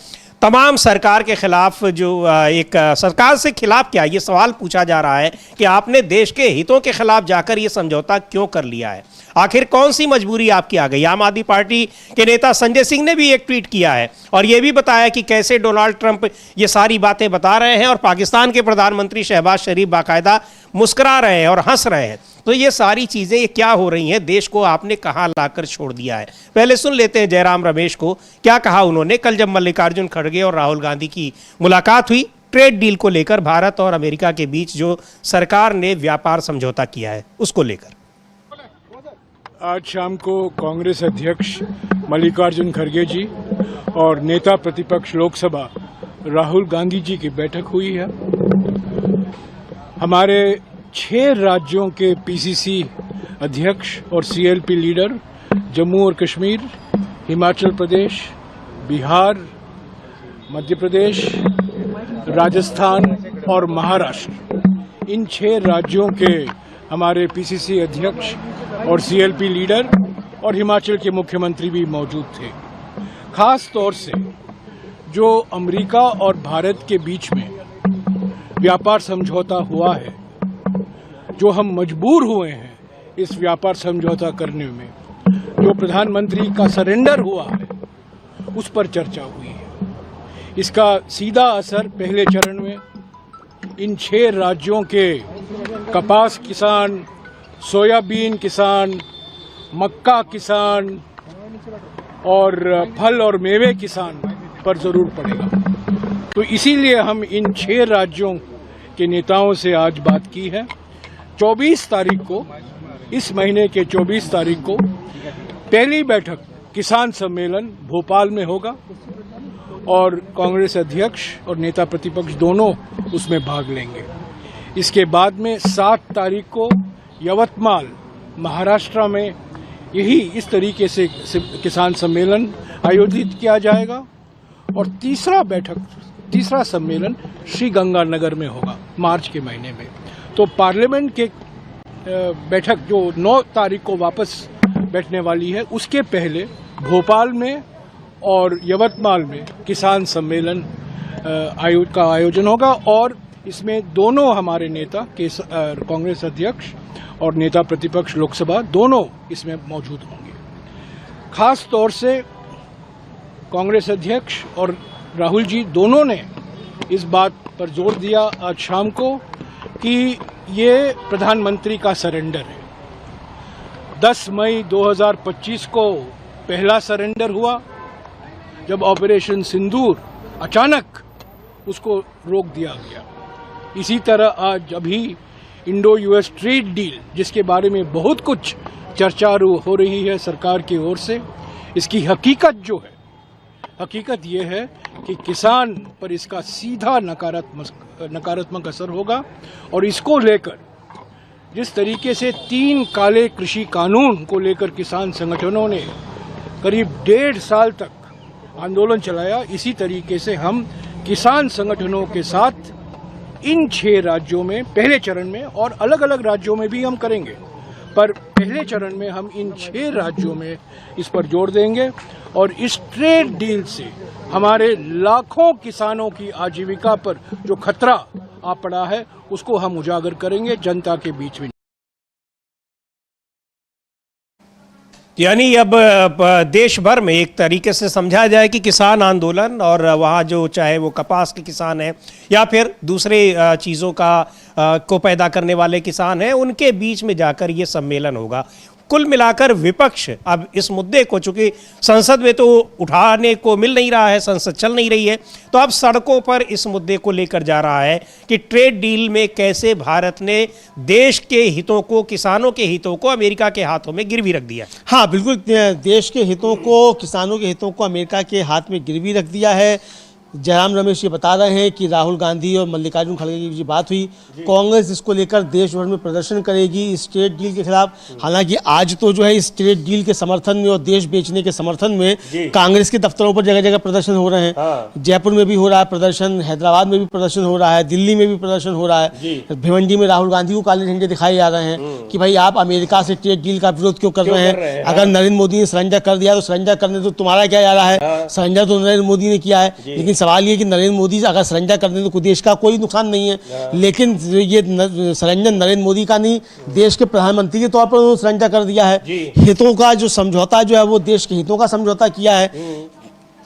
तमाम सरकार के खिलाफ जो एक सरकार से खिलाफ क्या, ये सवाल पूछा जा रहा है कि आपने देश के हितों के खिलाफ जाकर ये समझौता क्यों कर लिया है? आखिर कौन सी मजबूरी आपकी आ गई? आम आदमी पार्टी के नेता संजय सिंह ने भी एक ट्वीट किया है और ये भी बताया कि कैसे डोनाल्ड ट्रंप ये सारी बातें बता रहे हैं और पाकिस्तान के प्रधानमंत्री शहबाज शरीफ बाकायदा मुस्कुरा रहे हैं और हंस रहे हैं। तो ये सारी चीजें ये क्या हो रही हैं, देश को आपने कहां लाकर छोड़ दिया है। पहले सुन लेते हैं जयराम रमेश को, क्या कहा उन्होंने कल जब मल्लिकार्जुन खड़गे और राहुल गांधी की मुलाकात हुई ट्रेड डील को लेकर, भारत और अमेरिका के बीच जो सरकार ने व्यापार समझौता किया है उसको लेकर। आज शाम को कांग्रेस अध्यक्ष मल्लिकार्जुन खड़गे जी और नेता प्रतिपक्ष लोकसभा राहुल गांधी जी की बैठक हुई है। हमारे 6 राज्यों के पीसीसी अध्यक्ष और सीएलपी लीडर जम्मू और कश्मीर, हिमाचल प्रदेश, बिहार, मध्य प्रदेश, राजस्थान और महाराष्ट्र, इन 6 राज्यों के हमारे पीसीसी अध्यक्ष और सीएलपी लीडर और हिमाचल के मुख्यमंत्री भी मौजूद थे। खास तौर से जो अमेरिका और भारत के बीच में व्यापार समझौता हुआ है, जो हम मजबूर हुए हैं इस व्यापार समझौता करने में, जो प्रधानमंत्री का सरेंडर हुआ है, उस पर चर्चा हुई है। इसका सीधा असर पहले चरण में इन 6 राज्यों के कपास किसान, सोयाबीन किसान, मक्का किसान और फल और मेवे किसान पर जरूर पड़ेगा। तो इसीलिए हम इन 6 राज्यों के नेताओं से आज बात की है। 24 तारीख को, इस महीने के 24 तारीख को पहली बैठक किसान सम्मेलन भोपाल में होगा और कांग्रेस अध्यक्ष और नेता प्रतिपक्ष दोनों उसमें भाग लेंगे। इसके बाद में 7 तारीख को यवतमाल, महाराष्ट्र में यही इस तरीके से किसान सम्मेलन आयोजित किया जाएगा और तीसरा सम्मेलन श्री गंगानगर में होगा मार्च के महीने में। तो पार्लियामेंट के बैठक जो 9 तारीख को वापस बैठने वाली है, उसके पहले भोपाल में और यवतमाल में किसान सम्मेलन का आयोजन होगा और इसमें दोनों हमारे नेता कांग्रेस अध्यक्ष और नेता प्रतिपक्ष लोकसभा दोनों इसमें मौजूद होंगे। खास तौर से कांग्रेस अध्यक्ष और राहुल जी दोनों ने इस बात पर जोर दिया आज शाम को कि ये प्रधानमंत्री का सरेंडर है। 10 मई 2025 को पहला सरेंडर हुआ जब ऑपरेशन सिंदूर अचानक उसको रोक दिया गया। इसी तरह आज अभी इंडो यूएस ट्रेड डील, जिसके बारे में बहुत कुछ चर्चा हो रही है सरकार की ओर से, इसकी हकीकत ये है कि किसान पर इसका सीधा नकारात्मक असर होगा और इसको लेकर जिस तरीके से 3 काले कृषि कानून को लेकर किसान संगठनों ने करीब 1.5 साल तक आंदोलन चलाया, इसी तरीके से हम किसान संगठनों के साथ इन 6 राज्यों में पहले चरण में और अलग अलग राज्यों में भी हम करेंगे, पर पहले चरण में हम इन 6 राज्यों में इस पर जोर देंगे और इस ट्रेड डील से हमारे लाखों किसानों की आजीविका पर जो खतरा आ पड़ा है उसको हम उजागर करेंगे जनता के बीच में। यानी अब देश भर में एक तरीके से समझा जाए कि किसान आंदोलन और वहाँ जो चाहे वो कपास के किसान हैं या फिर दूसरे चीज़ों को पैदा करने वाले किसान हैं, उनके बीच में जाकर ये सम्मेलन होगा। कुल मिलाकर विपक्ष अब इस मुद्दे को, चूंकि संसद में तो उठाने को मिल नहीं रहा है, संसद चल नहीं रही है, तो अब सड़कों पर इस मुद्दे को लेकर जा रहा है कि ट्रेड डील में कैसे भारत ने देश के हितों को, किसानों के हितों को अमेरिका के हाथों में गिरवी रख दिया। हाँ बिल्कुल, देश के हितों को, किसानों के हितों को अमेरिका के हाथ में गिरवी रख दिया है। जयराम रमेश ये बता रहे हैं कि राहुल गांधी और मल्लिकार्जुन खड़गे की जो बात हुई, कांग्रेस इसको लेकर देश भर में प्रदर्शन करेगी इस ट्रेड डील के खिलाफ। हालांकि आज तो जो है इस ट्रेड डील के समर्थन में और देश बेचने के समर्थन में कांग्रेस के दफ्तरों पर जगह जगह प्रदर्शन हो रहे हैं। जयपुर में भी हो रहा है प्रदर्शन, हैदराबाद में भी प्रदर्शन हो रहा है, दिल्ली में भी प्रदर्शन हो रहा है। भिवंडी में राहुल गांधी को काले झंडे दिखाए जा रहे हैं कि भाई आप अमेरिका से ट्रेड डील का विरोध क्यों कर रहे हैं। अगर नरेंद्र मोदी ने सरेंडर कर दिया तो सरेंडर करने तो तुम्हारा क्या जा रहा है, सरेंडर तो नरेंद्र मोदी ने किया है। लेकिन सवाल ये कि नरेंद्र मोदी अगर सरेंडर कर दें तो देश का कोई नुकसान नहीं है, लेकिन ये सरेंडर नरेंद्र मोदी का नहीं, देश के प्रधानमंत्री के तौर पर उन्होंने सरेंडर कर दिया है। हितों का जो समझौता जो है वो देश के हितों का समझौता किया है,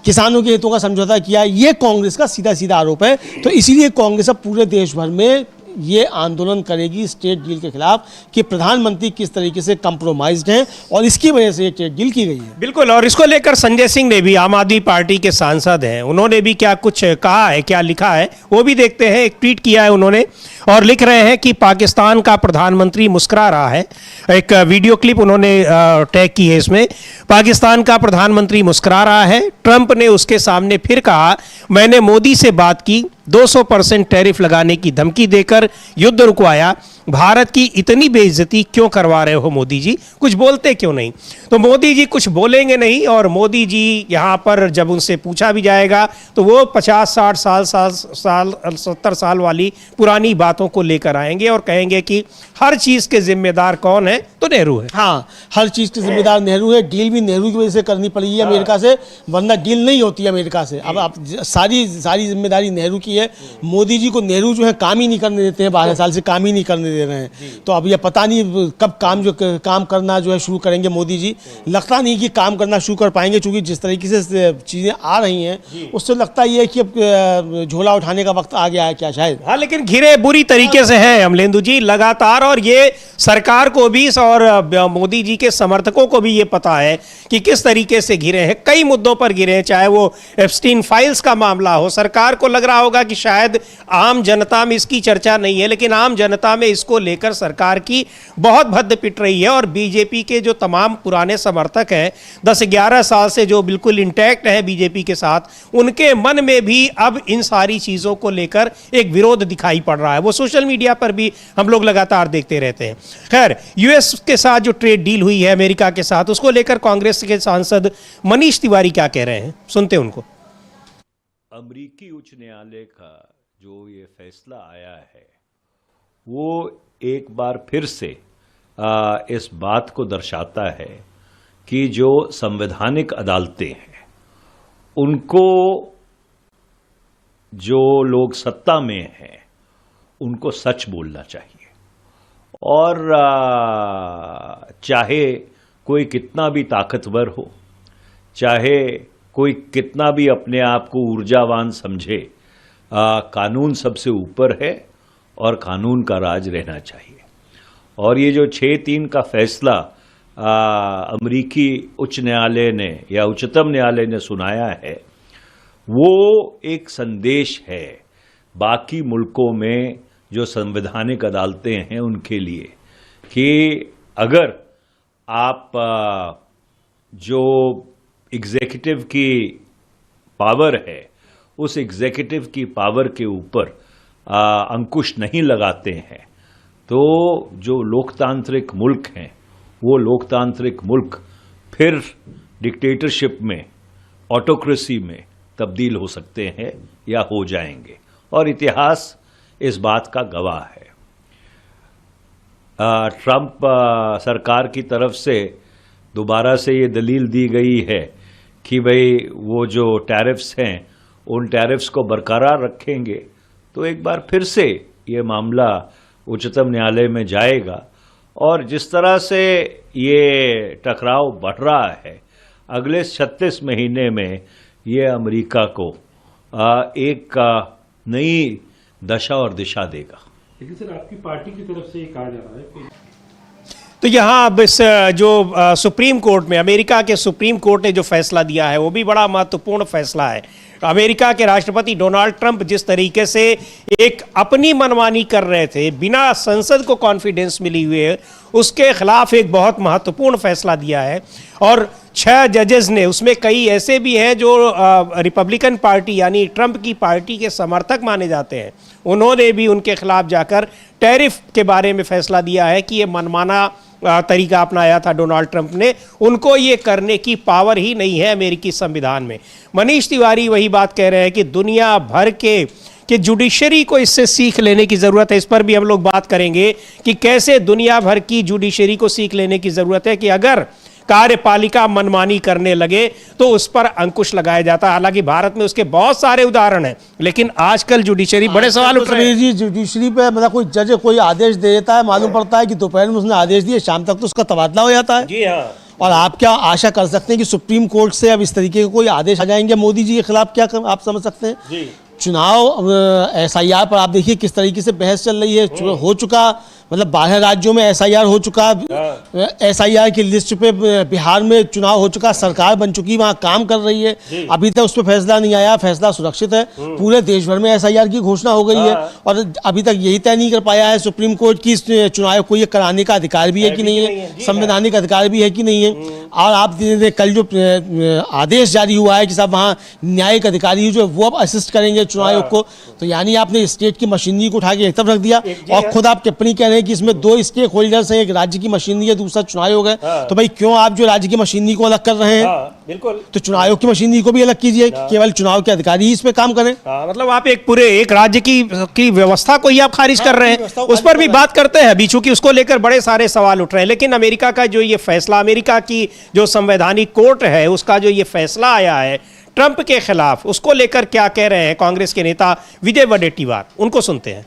किसानों के हितों का समझौता किया है। ये कांग्रेस का सीधा सीधा आरोप है। तो इसीलिए कांग्रेस अब पूरे देश भर में ये आंदोलन करेगी स्टेट डील के खिलाफ कि प्रधानमंत्री किस तरीके से कंप्रोमाइज्ड हैं और इसकी वजह से ये स्टेट डील की गई है। बिल्कुल, और इसको लेकर संजय सिंह ने भी, आम आदमी पार्टी के सांसद हैं, उन्होंने भी क्या कुछ कहा है, क्या लिखा है, वो भी देखते हैं। एक ट्वीट किया है उन्होंने और लिख रहे हैं कि पाकिस्तान का प्रधानमंत्री मुस्कुरा रहा है। एक वीडियो क्लिप उन्होंने टैग की है इसमें। पाकिस्तान का प्रधानमंत्री मुस्कुरा रहा है। ट्रंप ने उसके सामने फिर कहा, मैंने मोदी से बात की, 200% टैरिफ लगाने की धमकी देकर युद्ध रुकवाया। भारत की इतनी बेइज्जती क्यों करवा रहे हो मोदी जी, कुछ बोलते क्यों नहीं? तो मोदी जी कुछ बोलेंगे नहीं और मोदी जी यहाँ पर जब उनसे पूछा भी जाएगा तो वो 50-60 साल 70 साल वाली पुरानी बातों को लेकर आएंगे और कहेंगे कि हर चीज़ के जिम्मेदार कौन है, तो नेहरू है। हाँ, हर चीज़ के जिम्मेदार नेहरू है। डील भी नेहरू की वजह से करनी पड़ी है अमेरिका से, वरना डील नहीं होती है अमेरिका से। अब आप सारी जिम्मेदारी नेहरू की है। मोदी जी को नेहरू जो है काम ही नहीं करने देते हैं, 12 साल से काम ही नहीं करने दे रहे हैं। तो अब ये पता नहीं कब काम करना जो है शुरू करेंगे मोदी जी। लगता नहीं कि काम करना शुरू कर पाएंगे, क्योंकि जिस तरीके से चीज़ें आ रही हैं उससे लगता ये है कि अब झोला उठाने का वक्त आ गया है क्या शायद। हाँ, लेकिन घिरे बुरी तरीके से हैं अमलेंदु जी लगातार, और ये सरकार को भी और मोदी जी के समर्थकों को भी ये पता है कि किस तरीके से घिरे हैं। कई मुद्दों पर घिरे हैं, चाहे वो एप्स्टीन फाइल्स का मामला हो। सरकार को लग रहा होगा कि शायद आम जनता में इसकी चर्चा नहीं है, लेकिन आम जनता में इसको लेकर सरकार की बहुत भद्द पिट रही है। और बीजेपी के जो तमाम पुराने समर्थक हैं, 10-11 साल से जो बिल्कुल इंटैक्ट हैं बीजेपी के साथ, उनके मन में भी अब इन सारी चीज़ों को लेकर एक विरोध दिखाई पड़ रहा है। वो सोशल मीडिया पर भी हम लोग लगातार देखते रहते हैं। खैर, यूएस के साथ जो ट्रेड डील हुई है अमेरिका के साथ, उसको लेकर कांग्रेस के सांसद मनीष तिवारी क्या कह रहे हैं, सुनते हैं उनको। अमेरिकी उच्च न्यायालय का जो ये फैसला आया है वो एक बार फिर से इस बात को दर्शाता है कि जो संवैधानिक अदालतें हैं उनको जो लोग सत्ता में हैं उनको सच बोलना चाहिए। और चाहे कोई कितना भी ताकतवर हो, चाहे कोई कितना भी अपने आप को ऊर्जावान समझे, कानून सबसे ऊपर है और कानून का राज रहना चाहिए। और ये जो 6-3 का फैसला अमेरिकी उच्च न्यायालय ने या उच्चतम न्यायालय ने सुनाया है, वो एक संदेश है बाकी मुल्कों में जो संवैधानिक अदालतें हैं उनके लिए कि अगर आप जो एग्जीक्यूटिव की पावर है उस एग्जीक्यूटिव की पावर के ऊपर अंकुश नहीं लगाते हैं तो जो लोकतांत्रिक मुल्क हैं वो लोकतांत्रिक मुल्क फिर डिक्टेटरशिप में, ऑटोक्रेसी में तब्दील हो सकते हैं या हो जाएंगे। और इतिहास इस बात का गवाह है। ट्रंप सरकार की तरफ से दोबारा से ये दलील दी गई है कि भाई वो जो टैरिफ्स हैं उन टैरिफ्स को बरकरार रखेंगे, तो एक बार फिर से ये मामला उच्चतम न्यायालय में जाएगा। और जिस तरह से ये टकराव बढ़ रहा है, अगले 36 महीने में ये अमेरिका को एक नई दशा और दिशा देगा। लेकिन सर, आपकी पार्टी की तरफ से ये कहा जा रहा है कि तो यहाँ अब इस जो सुप्रीम कोर्ट में, अमेरिका के सुप्रीम कोर्ट ने जो फैसला दिया है वो भी बड़ा महत्वपूर्ण फैसला है। अमेरिका के राष्ट्रपति डोनाल्ड ट्रंप जिस तरीके से एक अपनी मनमानी कर रहे थे, बिना संसद को कॉन्फिडेंस मिली हुई है, उसके खिलाफ एक बहुत महत्वपूर्ण फैसला दिया है। और 6 जजेस ने, उसमें कई ऐसे भी हैं जो रिपब्लिकन पार्टी यानी ट्रंप की पार्टी के समर्थक माने जाते हैं, उन्होंने भी उनके खिलाफ जाकर टैरिफ के बारे में फैसला दिया है कि ये मनमाना तरीका अपनाया था डोनाल्ड ट्रंप ने, उनको ये करने की पावर ही नहीं है अमेरिकी संविधान में। मनीष तिवारी वही बात कह रहे हैं कि दुनिया भर के जुडिशरी को इससे सीख लेने की ज़रूरत है। इस पर भी हम लोग बात करेंगे कि कैसे दुनिया भर की जुडिशरी को सीख लेने की ज़रूरत है कि अगर कार्यपालिका मनमानी करने लगे तो उस पर अंकुश लगाया जाता है। हालांकि भारत में उसके बहुत सारे उदाहरण हैं, लेकिन आजकल जुडिशरी बड़े सवाल उठ रहे हैं। जी, जुडिशरी पे मतलब कोई जज कोई आदेश दे देता है, मालूम पड़ता है कि दोपहर में उसने आदेश दिए, शाम तक तो उसका तबादला हो जाता है। जी हाँ। और आप क्या आशा कर सकते हैं कि सुप्रीम कोर्ट से अब इस तरीके के कोई आदेश आ जाएंगे मोदी जी के खिलाफ? क्या आप समझ सकते हैं? जी। चुनाव SIR पर आप देखिए किस तरीके से बहस चल रही है। हो चुका, मतलब 12 राज्यों में SIR हो चुका, SIR की लिस्ट पे बिहार में चुनाव हो चुका, सरकार बन चुकी, वहाँ काम कर रही है, अभी तक उस पर फैसला नहीं आया, फैसला सुरक्षित है। पूरे देश भर में SIR की घोषणा हो गई है और अभी तक यही तय नहीं कर पाया है सुप्रीम कोर्ट की चुनाव को ये कराने का अधिकार भी है कि नहीं है, संवैधानिक अधिकार भी है कि नहीं है। और आप कल जो आदेश जारी हुआ है कि साहब वहाँ न्यायिक अधिकारी जो वो अब असिस्ट करेंगे चुनाव आयोग को, तो यानी आपने स्टेट की मशीनरी को उठा के एक तरफ रख दिया और खुद आप टिप्पणी कह रहे हैं कि इसमें 2 स्टेक होल्डर्स हैं, एक राज्य की मशीनरी है, दूसरा चुनाव आयोग है। तो भाई क्यों आप जो राज्य की मशीनरी को अलग कर रहे हैं? बिल्कुल, तो चुनाव आयोग की मशीनरी को भी अलग कीजिए, केवल चुनाव के अधिकारी ही इस पे काम करें। मतलब आप एक राज्य की व्यवस्था को ही आप खारिज कर रहे हैं। उस पर भी बात करते हैं अभी, चूंकि उसको लेकर बड़े सारे सवाल उठ रहे हैं। लेकिन अमेरिका का जो ये फैसला, अमेरिका की जो संवैधानिक कोर्ट है उसका जो ये फैसला आया है ट्रंप के खिलाफ, उसको लेकर क्या कह रहे हैं कांग्रेस के नेता विजय वडेट्टीवार, उनको सुनते हैं।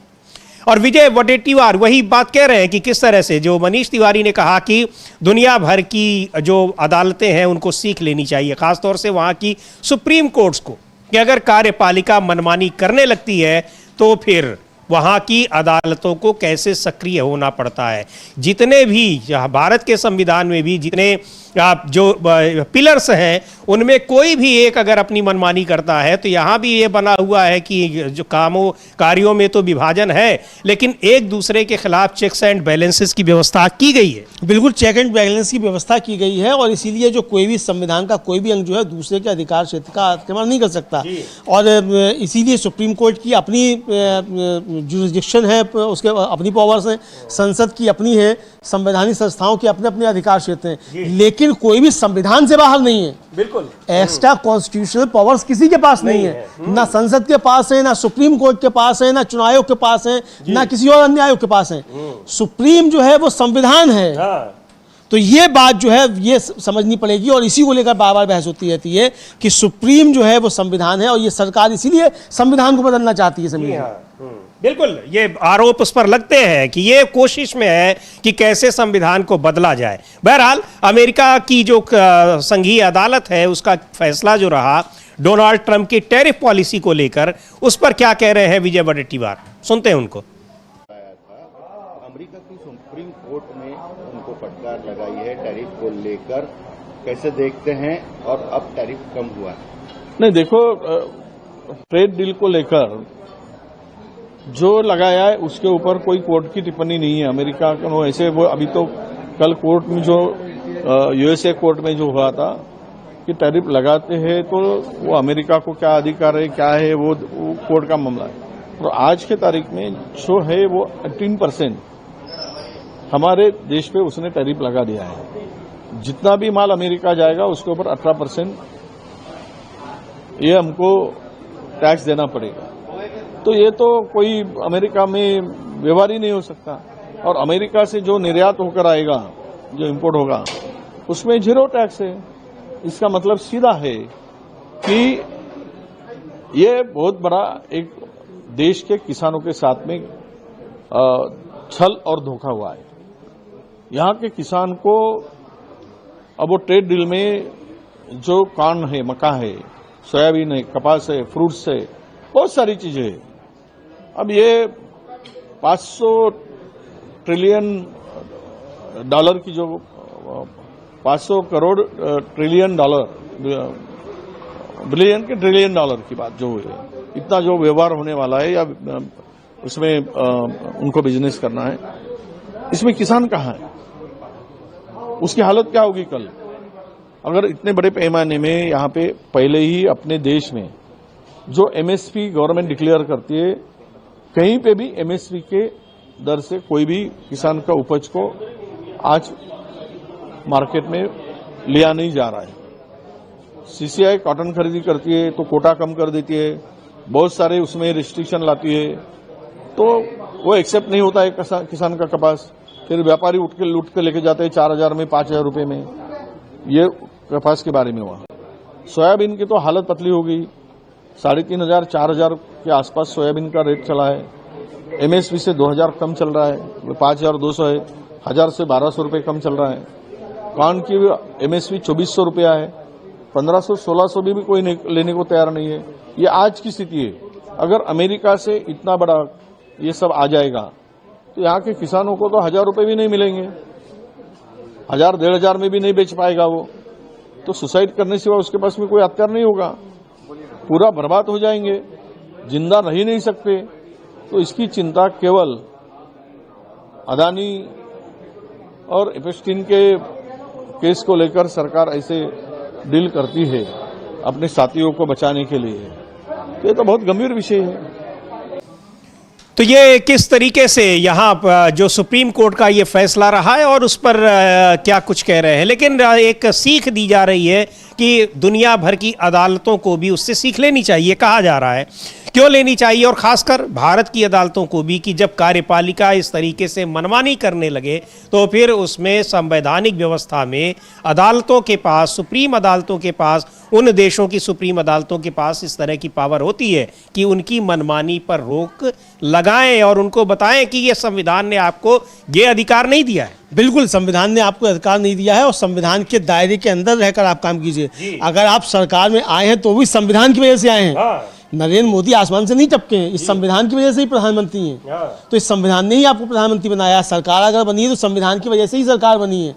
और विजय वडेट्टीवार वही बात कह रहे हैं कि किस तरह से जो मनीष तिवारी ने कहा कि दुनिया भर की जो अदालतें हैं उनको सीख लेनी चाहिए, खासतौर से वहाँ की सुप्रीम कोर्ट्स को, कि अगर कार्यपालिका मनमानी करने लगती है तो फिर वहाँ की अदालतों को कैसे सक्रिय होना पड़ता है। जितने भी भारत के संविधान में भी जितने जो पिलर्स हैं उनमें कोई भी एक अगर अपनी मनमानी करता है तो यहाँ भी ये बना हुआ है कि जो कार्यों में तो विभाजन है लेकिन एक दूसरे के खिलाफ चेक्स एंड बैलेंसेस की व्यवस्था की गई है। बिल्कुल, चेक एंड बैलेंस की व्यवस्था की गई है और इसीलिए जो कोई भी संविधान का कोई भी अंग जो है दूसरे के अधिकार क्षेत्र का आक्रमण नहीं कर सकता। और इसीलिए सुप्रीम कोर्ट की अपनी जुरिस्डिक्शन है, उसके अपनी पावर्स हैं, संसद की अपनी है, संवैधानिक संस्थाओं के अपने अपने अधिकार क्षेत्र हैं, लेकिन कोई भी संविधान से बाहर नहीं है। बिल्कुल, एक्स्ट्रा कॉन्स्टिट्यूशनल पावर्स किसी के पास नहीं है, ना संसद के पास है, ना सुप्रीम कोर्ट के पास है, ना चुनाव आयोग के पास है, ना किसी और अन्य आयोग के पास है। सुप्रीम जो है वो संविधान है। तो ये बात जो है ये समझनी पड़ेगी और इसी को लेकर बार बार बहस होती रहती है कि सुप्रीम जो है वो संविधान है और ये सरकार इसीलिए संविधान को बदलना चाहती है। बिल्कुल, ये आरोप उस पर लगते हैं कि ये कोशिश में है कि कैसे संविधान को बदला जाए। बहरहाल अमेरिका की जो संघीय अदालत है उसका फैसला जो रहा डोनाल्ड ट्रंप की टैरिफ पॉलिसी को लेकर, उस पर क्या कह रहे हैं विजय वडेट्टीवार, सुनते हैं उनको। अमेरिका की सुप्रीम कोर्ट ने उनको फटकार लगाई है टैरिफ को लेकर, कैसे देखते हैं? और अब टैरिफ कम हुआ है? नहीं, देखो, ट्रेड डील को लेकर जो लगाया है उसके ऊपर कोई कोर्ट की टिप्पणी नहीं है। अमेरिका को ऐसे वो अभी तो कल कोर्ट में जो USA कोर्ट में जो हुआ था कि टैरिफ लगाते हैं तो वो अमेरिका को क्या अधिकार है, क्या है, वो कोर्ट का मामला है। और आज के तारीख में जो है वो 18% हमारे देश पे उसने टैरिफ लगा दिया है। जितना भी माल अमेरिका जाएगा उसके ऊपर 18% ये हमको टैक्स देना पड़ेगा। तो ये तो कोई अमेरिका में व्यवहार ही नहीं हो सकता। और अमेरिका से जो निर्यात होकर आएगा, जो इंपोर्ट होगा, उसमें 0 टैक्स है। इसका मतलब सीधा है कि ये बहुत बड़ा एक देश के किसानों के साथ में छल और धोखा हुआ है। यहाँ के किसान को अब वो ट्रेड डील में जो कॉर्न है, मक्का है, सोयाबीन है, कपास है, फ्रूट्स है, बहुत सारी चीजें हैं। अब ये 500 ट्रिलियन डॉलर की जो 500 करोड़ ट्रिलियन डॉलर, बिलियन के ट्रिलियन डॉलर की बात जो हुई है, इतना जो व्यवहार होने वाला है या उसमें उनको बिजनेस करना है, इसमें किसान कहाँ है? उसकी हालत क्या होगी कल? अगर इतने बड़े पैमाने में यहाँ पे पहले ही अपने देश में जो MSP गवर्नमेंट डिक्लेयर करती है, कहीं पे भी MSP के दर से कोई भी किसान का उपज को आज मार्केट में लिया नहीं जा रहा है। CCI कॉटन खरीदी करती है तो कोटा कम कर देती है, बहुत सारे उसमें रिस्ट्रिक्शन लाती है, तो वो एक्सेप्ट नहीं होता है किसान का कपास। फिर व्यापारी उठ के लूट के लेके जाते हैं 4000 में, 5000 रुपए में। ये कपास के बारे में हुआ। सोयाबीन की तो हालत पतली हो गई, 3500 4000 के आसपास सोयाबीन का रेट चला है। MSP से 2000 कम चल रहा है, 5200 है, 1000 से 1200 रुपए कम चल रहा है। कॉर्न की MSP 2400 रुपया है, 1500 1600 भी कोई लेने को तैयार नहीं है। ये आज की स्थिति है। अगर अमेरिका से इतना बड़ा ये सब आ जाएगा तो यहाँ के किसानों को तो 1000 रुपए भी नहीं मिलेंगे, 1000-1500 में भी नहीं बेच पाएगा वो, तो सुसाइड करने सिवा उसके पास में कोई हथियार नहीं होगा, पूरा बर्बाद हो जाएंगे, जिंदा रह नहीं सकते। तो इसकी चिंता केवल अदानी और एपेस्टीन के केस को लेकर सरकार ऐसे डील करती है अपने साथियों को बचाने के लिए, तो ये तो बहुत गंभीर विषय है। तो ये किस तरीके से यहाँ जो सुप्रीम कोर्ट का ये फैसला रहा है और उस पर क्या कुछ कह रहे हैं, लेकिन एक सीख दी जा रही है कि दुनिया भर की अदालतों को भी उससे सीख लेनी चाहिए, कहा जा रहा है। क्यों लेनी चाहिए? और खासकर भारत की अदालतों को भी कि जब कार्यपालिका इस तरीके से मनमानी करने लगे तो फिर उसमें संवैधानिक व्यवस्था में अदालतों के पास, सुप्रीम अदालतों के पास, उन देशों की सुप्रीम अदालतों के पास इस तरह की पावर होती है कि उनकी मनमानी पर रोक लगाएं और उनको बताएं कि ये संविधान ने आपको ये अधिकार नहीं दिया है। बिल्कुल, संविधान ने आपको अधिकार नहीं दिया है और संविधान के दायरे के अंदर रहकर आप काम कीजिए। अगर आप सरकार में आए हैं तो भी संविधान की वजह से आए हैं। नरेंद्र मोदी आसमान से नहीं टपके हैं, इस संविधान की वजह से ही प्रधानमंत्री हैं। तो इस संविधान ने ही आपको प्रधानमंत्री बनाया। सरकार अगर बनी है तो संविधान की वजह से ही सरकार बनी है।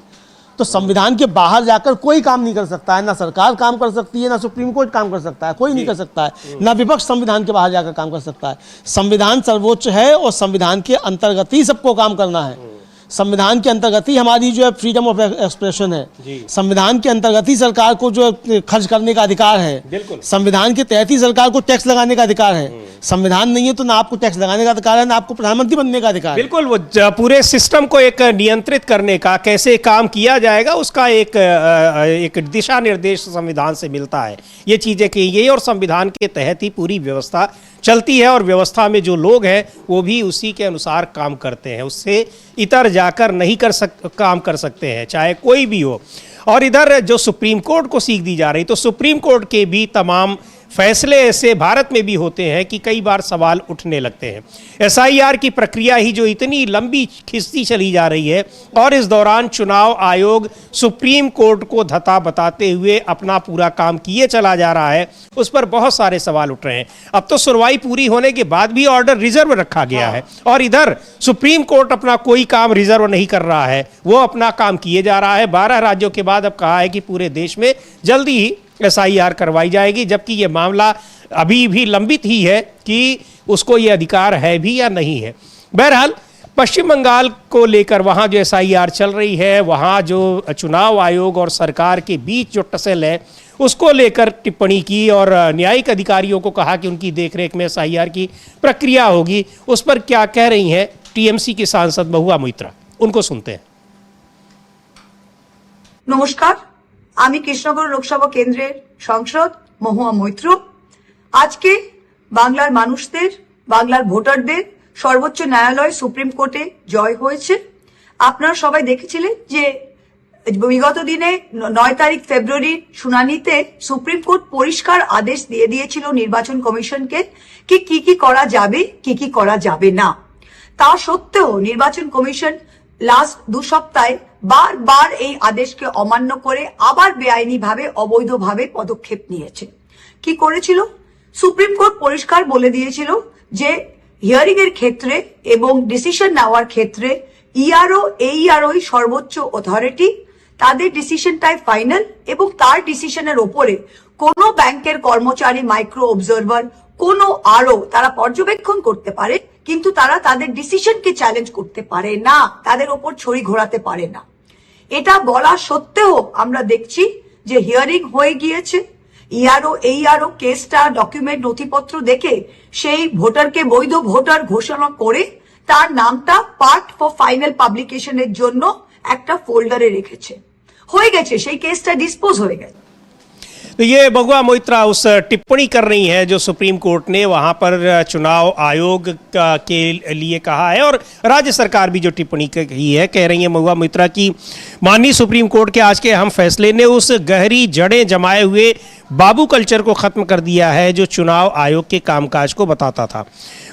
तो संविधान के बाहर जाकर कोई काम नहीं कर सकता है, ना सरकार काम कर सकती है, ना सुप्रीम कोर्ट काम कर सकता है, कोई नहीं कर सकता है, ना विपक्ष संविधान के बाहर जाकर काम कर सकता है। संविधान सर्वोच्च है और संविधान के अंतर्गत ही सबको काम करना है। संविधान के अंतर्गत ही हमारी जो है फ्रीडम ऑफ एक्सप्रेशन है, संविधान के अंतर्गत ही सरकार को जो खर्च करने का अधिकार है, संविधान के तहत ही सरकार को टैक्स लगाने का अधिकार है। संविधान नहीं है तो ना आपको टैक्स लगाने का अधिकार है, ना आपको प्रधानमंत्री बनने का अधिकार है। बिल्कुल, वो पूरे सिस्टम को एक नियंत्रित करने का, कैसे काम किया जाएगा उसका एक दिशा निर्देश संविधान से मिलता है। ये चीजें की गई और संविधान के तहत ही पूरी व्यवस्था चलती है और व्यवस्था में जो लोग हैं वो भी उसी के अनुसार काम करते हैं, उससे इतर जाकर नहीं काम कर सकते हैं, चाहे कोई भी हो। और इधर जो सुप्रीम कोर्ट को सीख दी जा रही, तो सुप्रीम कोर्ट के भी तमाम फैसले ऐसे भारत में भी होते हैं कि कई बार सवाल उठने लगते हैं। एसआईआर की प्रक्रिया ही जो इतनी लंबी खिंचती चली जा रही है और इस दौरान चुनाव आयोग सुप्रीम कोर्ट को धता बताते हुए अपना पूरा काम किए चला जा रहा है, उस पर बहुत सारे सवाल उठ रहे हैं। अब तो सुनवाई पूरी होने के बाद भी ऑर्डर रिजर्व रखा गया है और इधर सुप्रीम कोर्ट अपना कोई काम रिजर्व नहीं कर रहा है, वो अपना काम किए जा रहा है। 12 राज्यों के बाद अब कहा है कि पूरे देश में जल्दी ही एसआईआर करवाई जाएगी, जबकि ये मामला अभी भी लंबित ही है कि उसको ये अधिकार है भी या नहीं है। बहरहाल पश्चिम बंगाल को लेकर वहाँ जो एसआईआर चल रही है, वहाँ जो चुनाव आयोग और सरकार के बीच जो टसल है उसको लेकर टिप्पणी की और न्यायिक अधिकारियों को कहा कि उनकी देखरेख में एसआईआर की प्रक्रिया होगी। उस पर क्या कह रही हैं टीएमसी की सांसद महुआ मोइत्रा, उनको सुनते हैं। नमस्कार, আমি কৃষ্ণগড় লোকসভা কেন্দ্রের সাংসদ মহুয়া মৈত্র। আজকে বাংলার মানুষদের, বাংলার ভোটারদের সর্বোচ্চ ন্যায়ালয় সুপ্রিম কোর্টে জয় হয়েছে। আপনারা সবাই দেখেছিলেন যে বিগত দিনে 9 তারিখ ফেব্রুয়ারির শুনানিতে সুপ্রিম কোর্ট পরিষ্কার আদেশ দিয়ে দিয়েছিল নির্বাচন কমিশনকে কি কি করা যাবে, কি করা যাবে না। তা সত্ত্বেও নির্বাচন কমিশন লাস্ট 2 সপ্তাহে বারবার এই আদেশকে অমান্য করে আবার বেআইনিভাবে, অবৈধভাবে পদক্ষেপ নিয়েছে। কি করেছিল? সুপ্রিম কোর্ট পরিষ্কার বলে দিয়েছিল যে হিয়ারিং এর ক্ষেত্রে এবং ডিসিশন নেওয়ার ক্ষেত্রে ইআরও, এইআরওই সর্বোচ্চ অথরিটি, তাদের ডিসিশনটাই ফাইনাল এবং তার ডিসিশনের ওপরে কোনো ব্যাংকের কর্মচারী, মাইক্রো অবজারভার, কোনো আরও তারা পর্যবেক্ষণ করতে পারে, কিন্তু তারা তাদের ডিসিশনকে চ্যালেঞ্জ করতে পারে না, তাদের ওপর ছড়ি ঘোরাতে পারে না। এটা বলা সত্ত্বেও আমরা দেখছি যে হিয়ারিং হয়ে গিয়েছে। ইআরও, এইআরও কেসটা, ডকুমেন্ট, নথিপত্র দেখে সেই ভোটারকে বৈধ ভোটার ঘোষণা করে তার নামটা পার্ট ফর ফাইনাল পাবলিকেশনের জন্য একটা ফোল্ডারে রেখেছে। হয়ে গেছে, সেই কেসটা ডিসপোজ হয়ে গেছে। तो ये महुआ मोइत्रा उस टिप्पणी कर रही हैं जो सुप्रीम कोर्ट ने वहाँ पर चुनाव आयोग के लिए कहा है और राज्य सरकार भी जो टिप्पणी की है, कह रही है महुआ मोइत्रा की माननीय सुप्रीम कोर्ट के आज के अहम फैसले ने उस गहरी जड़ें जमाए हुए बाबू कल्चर को ख़त्म कर दिया है जो चुनाव आयोग के कामकाज को बताता था।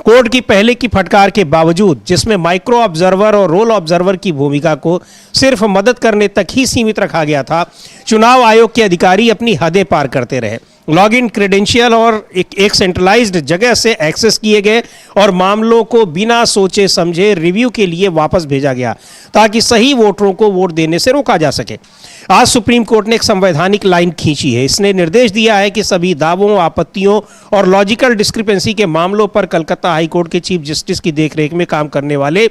कोर्ट की पहले की फटकार के बावजूद, जिसमें माइक्रो ऑब्जर्वर और रोल ऑब्जर्वर की भूमिका को सिर्फ मदद करने तक ही सीमित रखा गया था, चुनाव आयोग के अधिकारी अपनी हदें पार करते रहे। लॉगिन क्रेडेंशियल और एक सेंट्रलाइज्ड जगह से एक्सेस किए गए और मामलों को बिना सोचे समझे रिव्यू के लिए वापस भेजा गया ताकि सही वोटरों को वोट देने से रोका जा सके। आज सुप्रीम कोर्ट ने एक संवैधानिक लाइन खींची है। इसने निर्देश दिया है कि सभी दावों, आपत्तियों और लॉजिकल डिस्क्रिपेंसी के मामलों पर कलकत्ता हाई कोर्ट के चीफ जस्टिस की देखरेख में काम करने वाले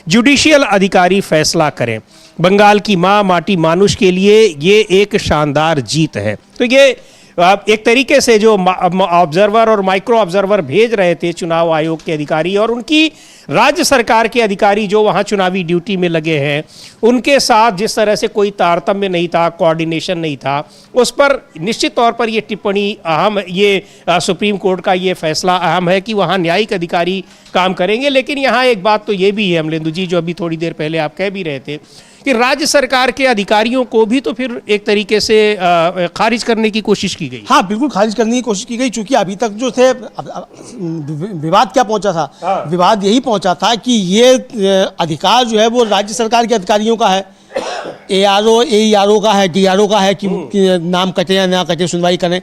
जुडिशियल अधिकारी फैसला करें। बंगाल की मां माटी मानुष के लिए ये एक शानदार जीत है। तो ये एक तरीके से जो ऑब्जर्वर और माइक्रो ऑब्जर्वर भेज रहे थे चुनाव आयोग के अधिकारी और उनकी राज्य सरकार के अधिकारी जो वहां चुनावी ड्यूटी में लगे हैं, उनके साथ जिस तरह से कोई तारतम्य नहीं था, कोऑर्डिनेशन नहीं था, उस पर निश्चित तौर पर ये टिप्पणी अहम, ये सुप्रीम कोर्ट का ये फैसला अहम है कि वहां न्यायिक अधिकारी काम करेंगे। लेकिन यहाँ एक बात तो ये भी है अमलेंदु जी, जो अभी थोड़ी देर पहले आप कह भी रहे थे कि राज्य सरकार के अधिकारियों को भी तो फिर एक तरीके से खारिज करने की कोशिश की गई। हाँ, बिल्कुल खारिज करने की कोशिश की गई, क्योंकि अभी तक जो थे विवाद क्या पहुंचा था? हाँ। विवाद यही पहुंचा था कि ये अधिकार जो है वो राज्य सरकार के अधिकारियों का है, ARO, AERO का है, DRO का है कि नाम कटे या ना कटे, सुनवाई करें,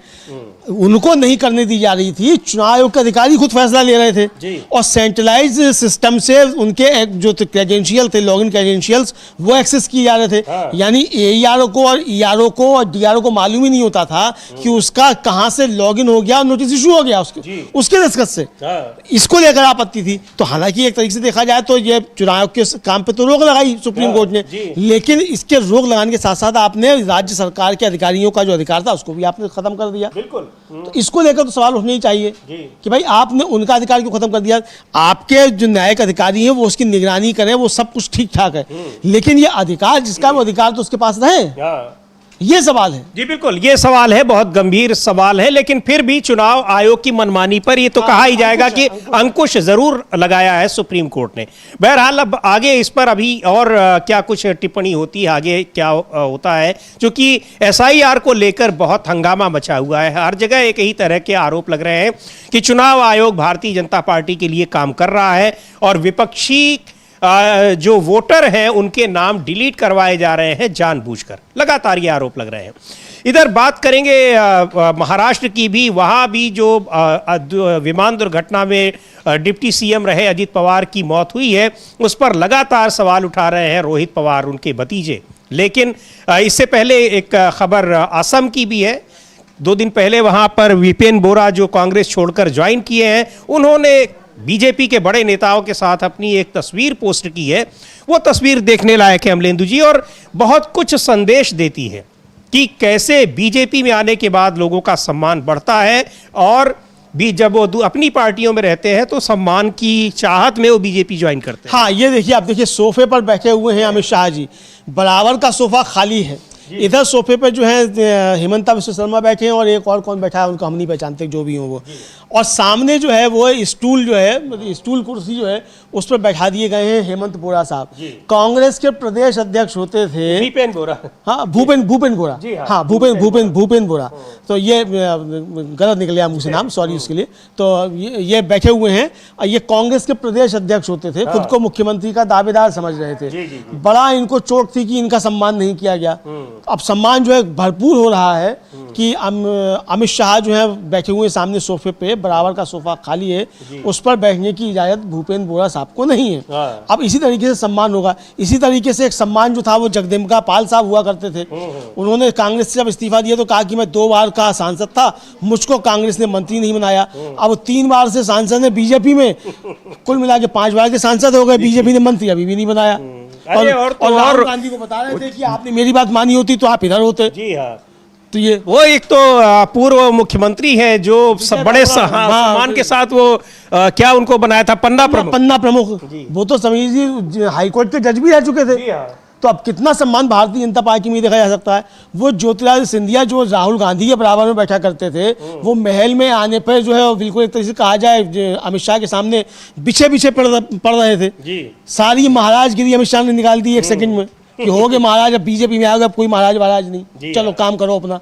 उनको नहीं करने दी जा रही थी। चुनाव आयोग के अधिकारी खुद फैसला ले रहे थे और सेंट्रलाइज सिस्टम से उनके जो क्रेडेंशियल थे, लॉगिन क्रेडेंशियल्स, वो एक्सेस किए जा रहे थे। यानी AERO को और ERO को और DRO को मालूम ही नहीं होता था कि उसका कहां से लॉगिन हो गया और नोटिस इशू हो गया उसके दस्तखत से। इसको लेकर आपत्ति थी। तो हालांकि एक तरीके से देखा जाए तो ये चुनाव आयोग के काम पे तो रोक लगाई सुप्रीम कोर्ट ने, लेकिन इसके रोक लगाने के साथ साथ आपने राज्य सरकार के अधिकारियों का जो अधिकार था उसको भी आपने खत्म कर दिया। बिल्कुल। तो इसको लेकर तो सवाल उठने ही चाहिए कि भाई आपने उनका अधिकार क्यों खत्म कर दिया? आपके जो न्यायिक अधिकारी हैं वो उसकी निगरानी करें, वो सब कुछ ठीक ठाक है, लेकिन ये अधिकार जिसका वो अधिकार तो उसके पास रहे, ये सवाल है। जी बिल्कुल, ये सवाल है, बहुत गंभीर सवाल है। लेकिन फिर भी चुनाव आयोग की मनमानी पर ये तो कहा ही जाएगा कि अंकुश जरूर लगाया है सुप्रीम कोर्ट ने। बहरहाल अब आगे इस पर अभी और क्या कुछ टिप्पणी होती है, आगे क्या होता है, क्योंकि SIR को लेकर बहुत हंगामा मचा हुआ है। हर जगह एक ही तरह के आरोप लग रहे हैं कि चुनाव आयोग भारतीय जनता पार्टी के लिए काम कर रहा है और विपक्षी जो वोटर हैं उनके नाम डिलीट करवाए जा रहे हैं जानबूझकर। लगातार ये आरोप लग रहे हैं। इधर बात करेंगे महाराष्ट्र की भी। वहाँ भी जो विमान दुर्घटना में डिप्टी CM रहे अजित पवार की मौत हुई है, उस पर लगातार सवाल उठा रहे हैं रोहित पवार, उनके भतीजे। लेकिन इससे पहले एक खबर असम की भी है। 2 दिन पहले वहाँ पर विपिन बोरा जो कांग्रेस छोड़कर ज्वाइन किए हैं, उन्होंने बीजेपी के बड़े नेताओं के साथ अपनी एक तस्वीर पोस्ट की है। वो तस्वीर देखने लायक है अमलेंदु जी, और बहुत कुछ संदेश देती है कि कैसे बीजेपी में आने के बाद लोगों का सम्मान बढ़ता है और भी जब वो अपनी पार्टियों में रहते हैं तो सम्मान की चाहत में वो बीजेपी ज्वाइन करते हैं। हाँ, ये देखिए, आप देखिए सोफे पर बैठे हुए हैं अमित शाह जी, बराबर का सोफा खाली है। इधर सोफे पे जो है हेमंता विश्व शर्मा बैठे हैं और एक और कौन बैठा है उनको हम नहीं पहचानते, जो भी हो वो। और सामने जो है वो स्टूल जो है, स्टूल कुर्सी जो है उस पर बैठा दिए गए हैं हेमंत बोरा साहब। कांग्रेस के प्रदेश अध्यक्ष होते थे भूपेन बोरा। हाँ, भूपेन बोरा। हाँ, भूपेन बोरा। तो ये गलत निकल गया मुझसे नाम, सॉरी उसके लिए। तो ये बैठे हुए हैं। ये कांग्रेस के प्रदेश अध्यक्ष होते थे, खुद को मुख्यमंत्री का दावेदार समझ रहे थे। बड़ा इनको चोट थी कि इनका सम्मान नहीं किया गया। अब सम्मान जो है भरपूर हो रहा है कि अमित शाह जो है बैठे हुए सामने सोफे पे, बराबर का सोफा खाली है, उस पर बैठने की इजाजत भूपेन बोरा साहब को नहीं है। अब इसी तरीके से सम्मान होगा। इसी तरीके से एक सम्मान जो था वो जगदम्बिका पाल साहब हुआ करते थे। उन्होंने कांग्रेस से जब इस्तीफा दिया तो कहा कि मैं 2 बार का सांसद था, मुझको कांग्रेस ने मंत्री नहीं बनाया। अब 3 बार से सांसद है बीजेपी में, कुल मिला के 5 बार के सांसद हो गए, बीजेपी ने मंत्री अभी भी नहीं बनाया। और राहुल गांधी को बता रहे थे कि आपने मेरी बात मानी होती तो आप इधर होते। जी हाँ। तो ये वो एक तो पूर्व मुख्यमंत्री है जो बड़े सम्मान के साथ वो क्या उनको बनाया था, पन्ना प्रमुख। वो तो समझिए हाईकोर्ट के जज भी रह चुके थे। तो अब कितना सम्मान भारतीय जनता पार्टी में देखा जा सकता है? वो ज्योतिरादित्य सिंधिया जो राहुल गांधी के बराबर में बैठा करते थे, वो महल में आने पर जो है बिल्कुल एक तरह से कहा जाए अमित शाह के सामने पीछे पड़ रहे थे। सारी महाराजगिरी अमित शाह ने निकाल दी 1 सेकंड में। कि हो गए महाराज, अब बीजेपी में आ गए, अब कोई महाराज नहीं, चलो काम करो अपना।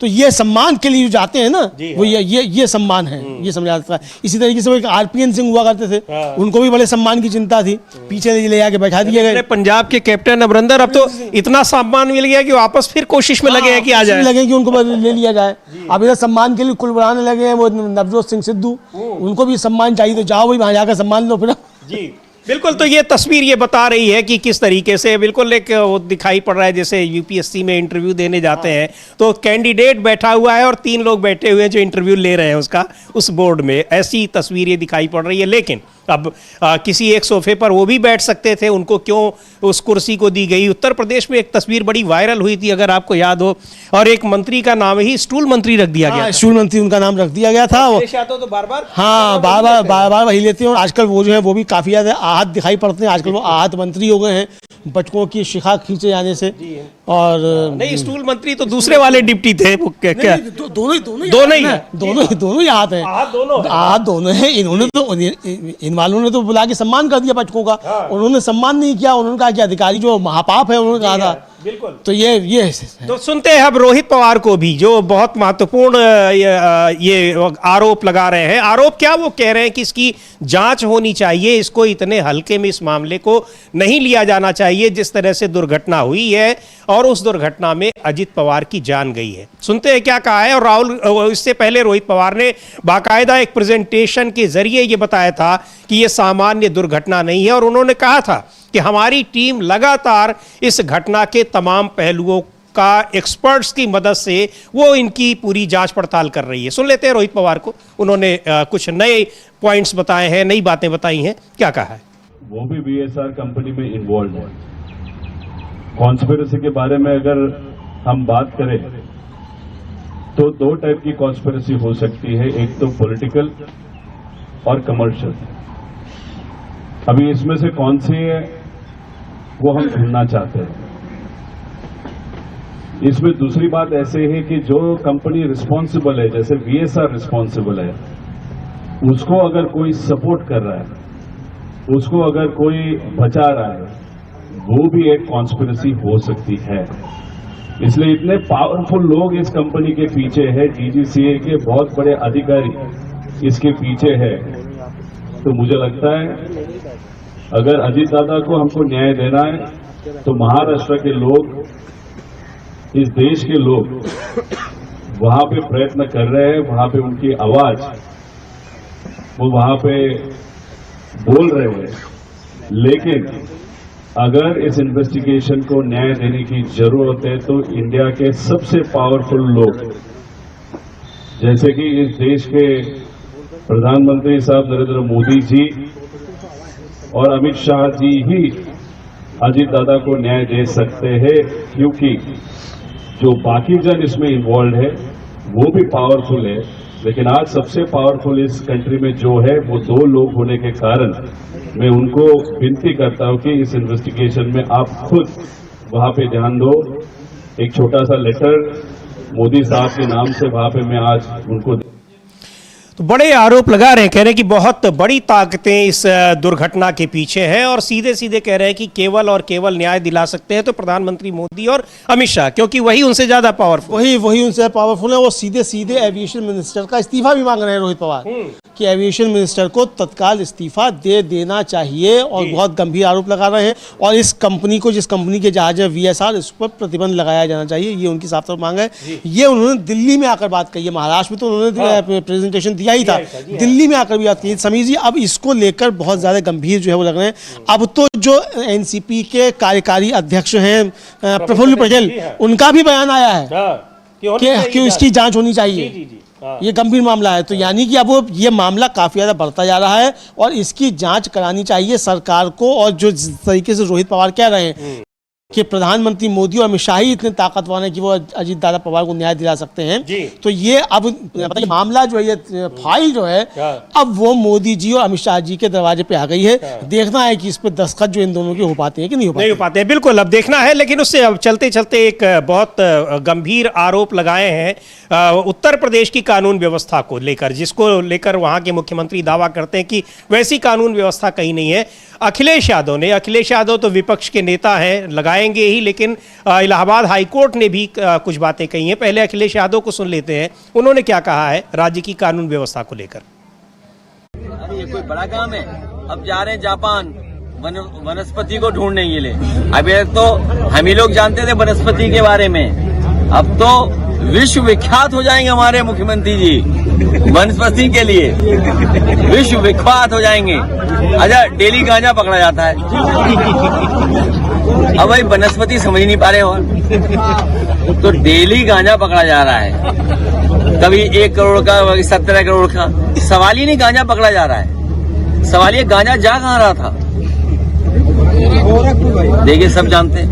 तो ये सम्मान के लिए जो जाते हैं ना, वो ये सम्मान है, ये समझा जाता है। इसी तरीके से वो एक आरपीएन सिंह हुआ करते थे, उनको भी बड़े सम्मान की चिंता थी, पीछे ले आके बैठा दिए गए। पंजाब के कैप्टन अमरिंदर, अब तो इतना सम्मान मिल गया कि वापस फिर कोशिश में लगे हैं कि आ जाए, लगे कि उनको ले लिया जाए। अब इधर सम्मान के लिए कुल बढ़ाने लगे हैं वो नवजोत सिंह सिद्धू, उनको भी सम्मान चाहिए, तो जाओ भाई वहां जाकर सम्मान लो फिर। जी बिल्कुल। तो ये तस्वीर ये बता रही है कि किस तरीके से बिल्कुल एक वो दिखाई पड़ रहा है, जैसे यूपीएससी में इंटरव्यू देने जाते हैं तो कैंडिडेट बैठा हुआ है और 3 लोग बैठे हुए हैं जो इंटरव्यू ले रहे हैं उसका, उस बोर्ड में। ऐसी तस्वीर ये दिखाई पड़ रही है। लेकिन अब किसी एक सोफे पर वो भी बैठ सकते थे, उनको क्यों उस कुर्सी को दी गई? उत्तर प्रदेश में एक तस्वीर बड़ी वायरल हुई थी, अगर आपको याद हो, और एक मंत्री का नाम ही स्टूल मंत्री रख दिया गया। स्टूल मंत्री उनका नाम रख दिया गया था। तो बार-बार बार वही लेते हैं। और आजकल वो जो है वो भी काफी ज्यादा आहत दिखाई पड़ते हैं। आजकल वो आहत मंत्री हो गए हैं बटकों की शिखा खींचे जाने से। और नहीं, स्टूल मंत्री तो दूसरे वाले डिप्टी थे, वो क्या दोनों ही आहत हैं, आहत दोनों हैं। इन्होंने तो इन वालों ने तो बुला के सम्मान कर दिया बटकों का, उन्होंने सम्मान नहीं किया। उन्होंने कहा कि अधिकारी जो महापाप है, उन्होंने कहा था। बिल्कुल। तो ये तो सुनते हैं अब रोहित पवार को भी, जो बहुत महत्वपूर्ण ये आरोप लगा रहे हैं। आरोप क्या वो कह रहे हैं कि इसकी जांच होनी चाहिए, इसको इतने हल्के में इस मामले को नहीं लिया जाना चाहिए जिस तरह से दुर्घटना हुई है, और उस दुर्घटना में अजित पवार की जान गई है। सुनते हैं क्या कहा है। और राहुल, इससे पहले रोहित पवार ने बाकायदा एक प्रेजेंटेशन के जरिए ये बताया था कि ये सामान्य दुर्घटना नहीं है, और उन्होंने कहा था कि हमारी टीम लगातार इस घटना के तमाम पहलुओं का एक्सपर्ट्स की मदद से वो इनकी पूरी जांच पड़ताल कर रही है। सुन लेते हैं रोहित पवार को, उन्होंने कुछ नए पॉइंट्स बताए हैं, नई बातें बताई हैं। क्या कहा है? वो भी बीएसआर कंपनी में इन्वॉल्व है। कॉन्स्पिरेसी के बारे में अगर हम बात करें तो 2 टाइप की कॉन्स्पिरेसी हो सकती है, एक तो पॉलिटिकल और कमर्शियल। अभी इसमें से कौन सी है वो हम ढूंढना चाहते हैं। इसमें दूसरी बात ऐसे है कि जो कंपनी रिस्पॉन्सिबल है, जैसे बीएसआर रिस्पॉन्सिबल है, उसको अगर कोई सपोर्ट कर रहा है, उसको अगर कोई बचा रहा है, वो भी एक कॉन्स्पिरेसी हो सकती है। इसलिए इतने पावरफुल लोग इस कंपनी के पीछे है, डीजीसीए के बहुत बड़े अधिकारी इसके पीछे है। तो मुझे लगता है अगर अजीत दादा को हमको न्याय देना है तो महाराष्ट्र के लोग, इस देश के लोग वहां पे प्रयत्न कर रहे हैं, वहां पे उनकी आवाज वो वहां पे बोल रहे हैं। लेकिन अगर इस इन्वेस्टिगेशन को न्याय देने की जरूरत है तो इंडिया के सबसे पावरफुल लोग, जैसे कि इस देश के प्रधानमंत्री साहब नरेंद्र मोदी जी और अमित शाह जी ही अजीत दादा को न्याय दे सकते हैं, क्योंकि जो बाकी जन इसमें इन्वॉल्व है वो भी पावरफुल है। लेकिन आज सबसे पावरफुल इस कंट्री में जो है वो 2 लोग होने के कारण मैं उनको विनती करता हूं कि इस इन्वेस्टिगेशन में आप खुद वहां पे ध्यान दो। एक छोटा सा लेटर मोदी साहब के नाम से वहां पे मैं आज उनको तो बड़े आरोप लगा रहे हैं, कह रहे हैं कि बहुत बड़ी ताकतें इस दुर्घटना के पीछे हैं, और सीधे सीधे कह रहे हैं कि केवल और केवल न्याय दिला सकते हैं तो प्रधानमंत्री मोदी और अमित शाह, क्योंकि वही उनसे ज्यादा पावरफुल, वही उनसे पावरफुल है। वो सीधे सीधे एविएशन मिनिस्टर का इस्तीफा भी मांग रहे हैं रोहित पवार कि एविएशन मिनिस्टर को तत्काल इस्तीफा दे देना चाहिए, और बहुत गंभीर आरोप लगा रहे हैं। और इस कंपनी को, जिस कंपनी के जहाज है VSR, इस पर प्रतिबंध लगाया जाना चाहिए, ये उनकी साफ तौर मांग है। ये उन्होंने दिल्ली में आकर बात कही है, महाराष्ट्र में तो उन्होंने प्रेजेंटेशन दिया ही था, दिल्ली में आकर भी बात की। समीर जी, अब इसको लेकर बहुत ज्यादा गंभीर जो है वो लग रहे हैं। अब तो जो एनसीपी के कार्यकारी अध्यक्ष हैं प्रफुल्ल पटेल, उनका भी बयान आया है कि इसकी जांच होनी चाहिए। ये गंभीर मामला है। तो यानी कि अब वो ये मामला काफी ज्यादा बढ़ता जा रहा है, और इसकी जांच करानी चाहिए सरकार को। और जो जिस तरीके से रोहित पवार कह रहे हैं कि प्रधानमंत्री मोदी और अमित शाह ही इतने ताकतवर हैं कि वो अजीत दादा पवार को न्याय दिला सकते हैं, तो ये अब बताइए मामला जो है, ये फाइल जो है, अब वो मोदी जी और अमित शाह जी के दरवाजे पे आ गई है। देखना है कि इस पे दस्तखत जो इन दोनों के हो पाते हैं कि नहीं हो पाते हैं। बिल्कुल, अब देखना है। लेकिन उससे अब चलते चलते एक बहुत गंभीर आरोप लगाए हैं उत्तर प्रदेश की कानून व्यवस्था को लेकर, जिसको लेकर वहां के मुख्यमंत्री दावा करते हैं कि वैसी कानून व्यवस्था कहीं नहीं है। अखिलेश यादव तो विपक्ष के नेता हैं, लगाए आएंगे ही, लेकिन इलाहाबाद हाई कोर्ट ने भी कुछ बातें कही हैं। पहले अखिलेश यादव को सुन लेते हैं, उन्होंने क्या कहा है राज्य की कानून व्यवस्था को लेकर। ये कोई बड़ा काम है? अब जा रहे हैं जापान वनस्पति को ढूंढने के लिए। अभी तक तो हम ही लोग जानते थे वनस्पति के बारे में, अब तो विश्व विख्यात हो जाएंगे हमारे मुख्यमंत्री जी वनस्पति के लिए, विश्व विख्यात हो जाएंगे। अच्छा, डेली गांजा पकड़ा जाता है, अब भाई वनस्पति समझ नहीं पा रहे हो, तो डेली गांजा पकड़ा जा रहा है, कभी 1 करोड़ का, कभी 17 करोड़ का। सवाल ही नहीं गांजा पकड़ा जा रहा है, सवाल ये गांजा जा कहाँ रहा था। देखिए, सब जानते हैं।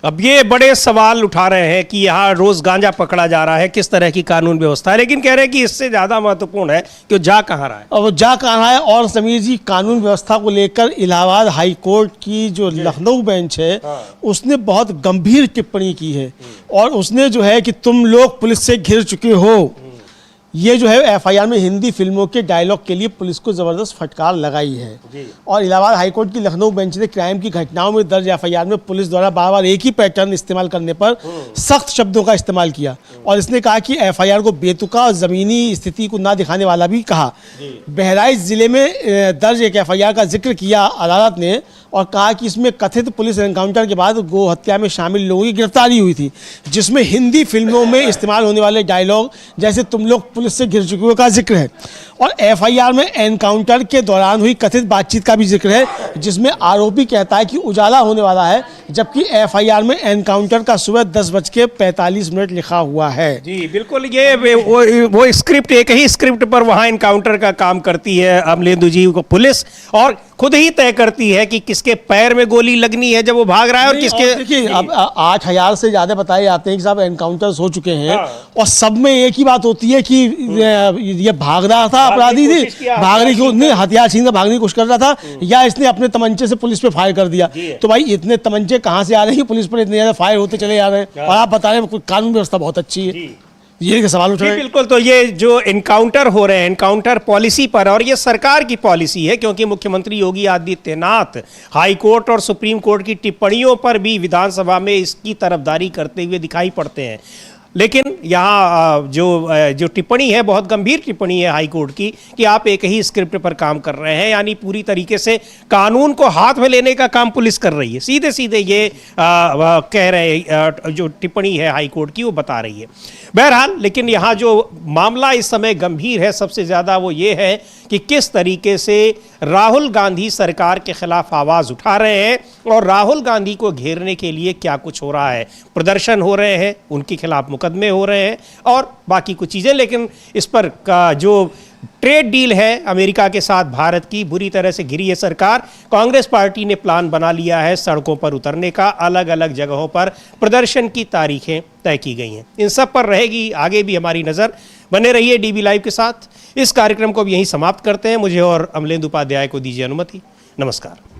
अब ये बड़े सवाल उठा रहे हैं कि यहाँ रोज गांजा पकड़ा जा रहा है, किस तरह की कानून व्यवस्था है, लेकिन कह रहे हैं कि इससे ज्यादा महत्वपूर्ण है कि वो जा कहाँ रहा है। और वो जा कहाँ रहा है। और समीर जी, कानून व्यवस्था को लेकर इलाहाबाद हाई कोर्ट की जो लखनऊ बेंच है, उसने बहुत गंभीर टिप्पणी की है, और उसने जो है कि तुम लोग पुलिस से घिर चुके हो, ये जो है एफआईआर में हिंदी फिल्मों के डायलॉग के लिए पुलिस को जबरदस्त फटकार लगाई है। और इलाहाबाद हाईकोर्ट की लखनऊ बेंच ने क्राइम की घटनाओं में दर्ज एफआईआर में पुलिस द्वारा बार बार एक ही पैटर्न इस्तेमाल करने पर सख्त शब्दों का इस्तेमाल किया, और इसने कहा कि एफआईआर को बेतुका और जमीनी स्थिति को ना दिखाने वाला भी कहा। बहराइच जिले में दर्ज एक एफआईआर का जिक्र किया अदालत ने, और कहा कि इसमें कथित पुलिस एनकाउंटर के बाद गो हत्या में शामिल लोगों की गिरफ्तारी हुई थी, जिसमें हिंदी फिल्मों में इस्तेमाल होने वाले डायलॉग जैसे तुम लोग पुलिस से घिर चुके हो का जिक्र है। और एफआईआर में एनकाउंटर के दौरान हुई कथित बातचीत का भी जिक्र है, जिसमें आरोपी कहता है कि उजाला होने वाला है, जबकि एफआईआर में एनकाउंटर का सुबह 10:45 लिखा हुआ है। जी बिल्कुल, ये वो स्क्रिप्ट, एक ही स्क्रिप्ट पर वहाँ एनकाउंटर का काम करती है अमलेंदु जी को पुलिस, और खुद ही तय करती है कि किसके पैर में गोली लगनी है जब वो भाग रहा है, और किसके। देखिए, अब 8000 से ज्यादा बताए जाते हैं कि साहब एनकाउंटर्स हो चुके हैं, और सब में एक ही बात होती है कि ये भाग रहा था, अपराधी थी, भागने की हथियार छीन कर भागने की कोशिश कर रहा था, या इसने अपने तमंचे से पुलिस पे फायर कर दिया। तो भाई इतने तमंचे कहाँ से आ रहे हैं, पुलिस पर इतने ज्यादा फायर होते चले जा रहे हैं, और आप बता रहे हैं कानून व्यवस्था बहुत अच्छी है। ये सवाल उठ रहे हैं। बिल्कुल, तो ये जो एनकाउंटर हो रहे हैं, एनकाउंटर पॉलिसी पर, और ये सरकार की पॉलिसी है, क्योंकि मुख्यमंत्री योगी आदित्यनाथ हाई कोर्ट और सुप्रीम कोर्ट की टिप्पणियों पर भी विधानसभा में इसकी तरफदारी करते हुए दिखाई पड़ते हैं। लेकिन यहाँ जो टिप्पणी है, बहुत गंभीर टिप्पणी है हाई कोर्ट की, कि आप एक ही स्क्रिप्ट पर काम कर रहे हैं, यानी पूरी तरीके से कानून को हाथ में लेने का काम पुलिस कर रही है। सीधे सीधे ये कह रहे, जो टिप्पणी है हाई कोर्ट की वो बता रही है। बहरहाल, लेकिन यहाँ जो मामला इस समय गंभीर है सबसे ज़्यादा, वो ये है कि किस तरीके से राहुल गांधी सरकार के खिलाफ आवाज़ उठा रहे हैं, और राहुल गांधी को घेरने के लिए क्या कुछ हो रहा है। प्रदर्शन हो रहे हैं, उनके खिलाफ मुकदमे हो रहे हैं, और बाकी कुछ चीज़ें। लेकिन इस पर का जो ट्रेड डील है अमेरिका के साथ भारत की, बुरी तरह से घिरी है सरकार। कांग्रेस पार्टी ने प्लान बना लिया है सड़कों पर उतरने का, अलग अलग जगहों पर प्रदर्शन की तारीखें तय की गई हैं। इन सब पर रहेगी आगे भी हमारी नज़र। बने रहिए डीबी लाइव के साथ। इस कार्यक्रम को अब यहीं समाप्त करते हैं। मुझे और अमलेंदु उपाध्याय को दीजिए अनुमति। नमस्कार।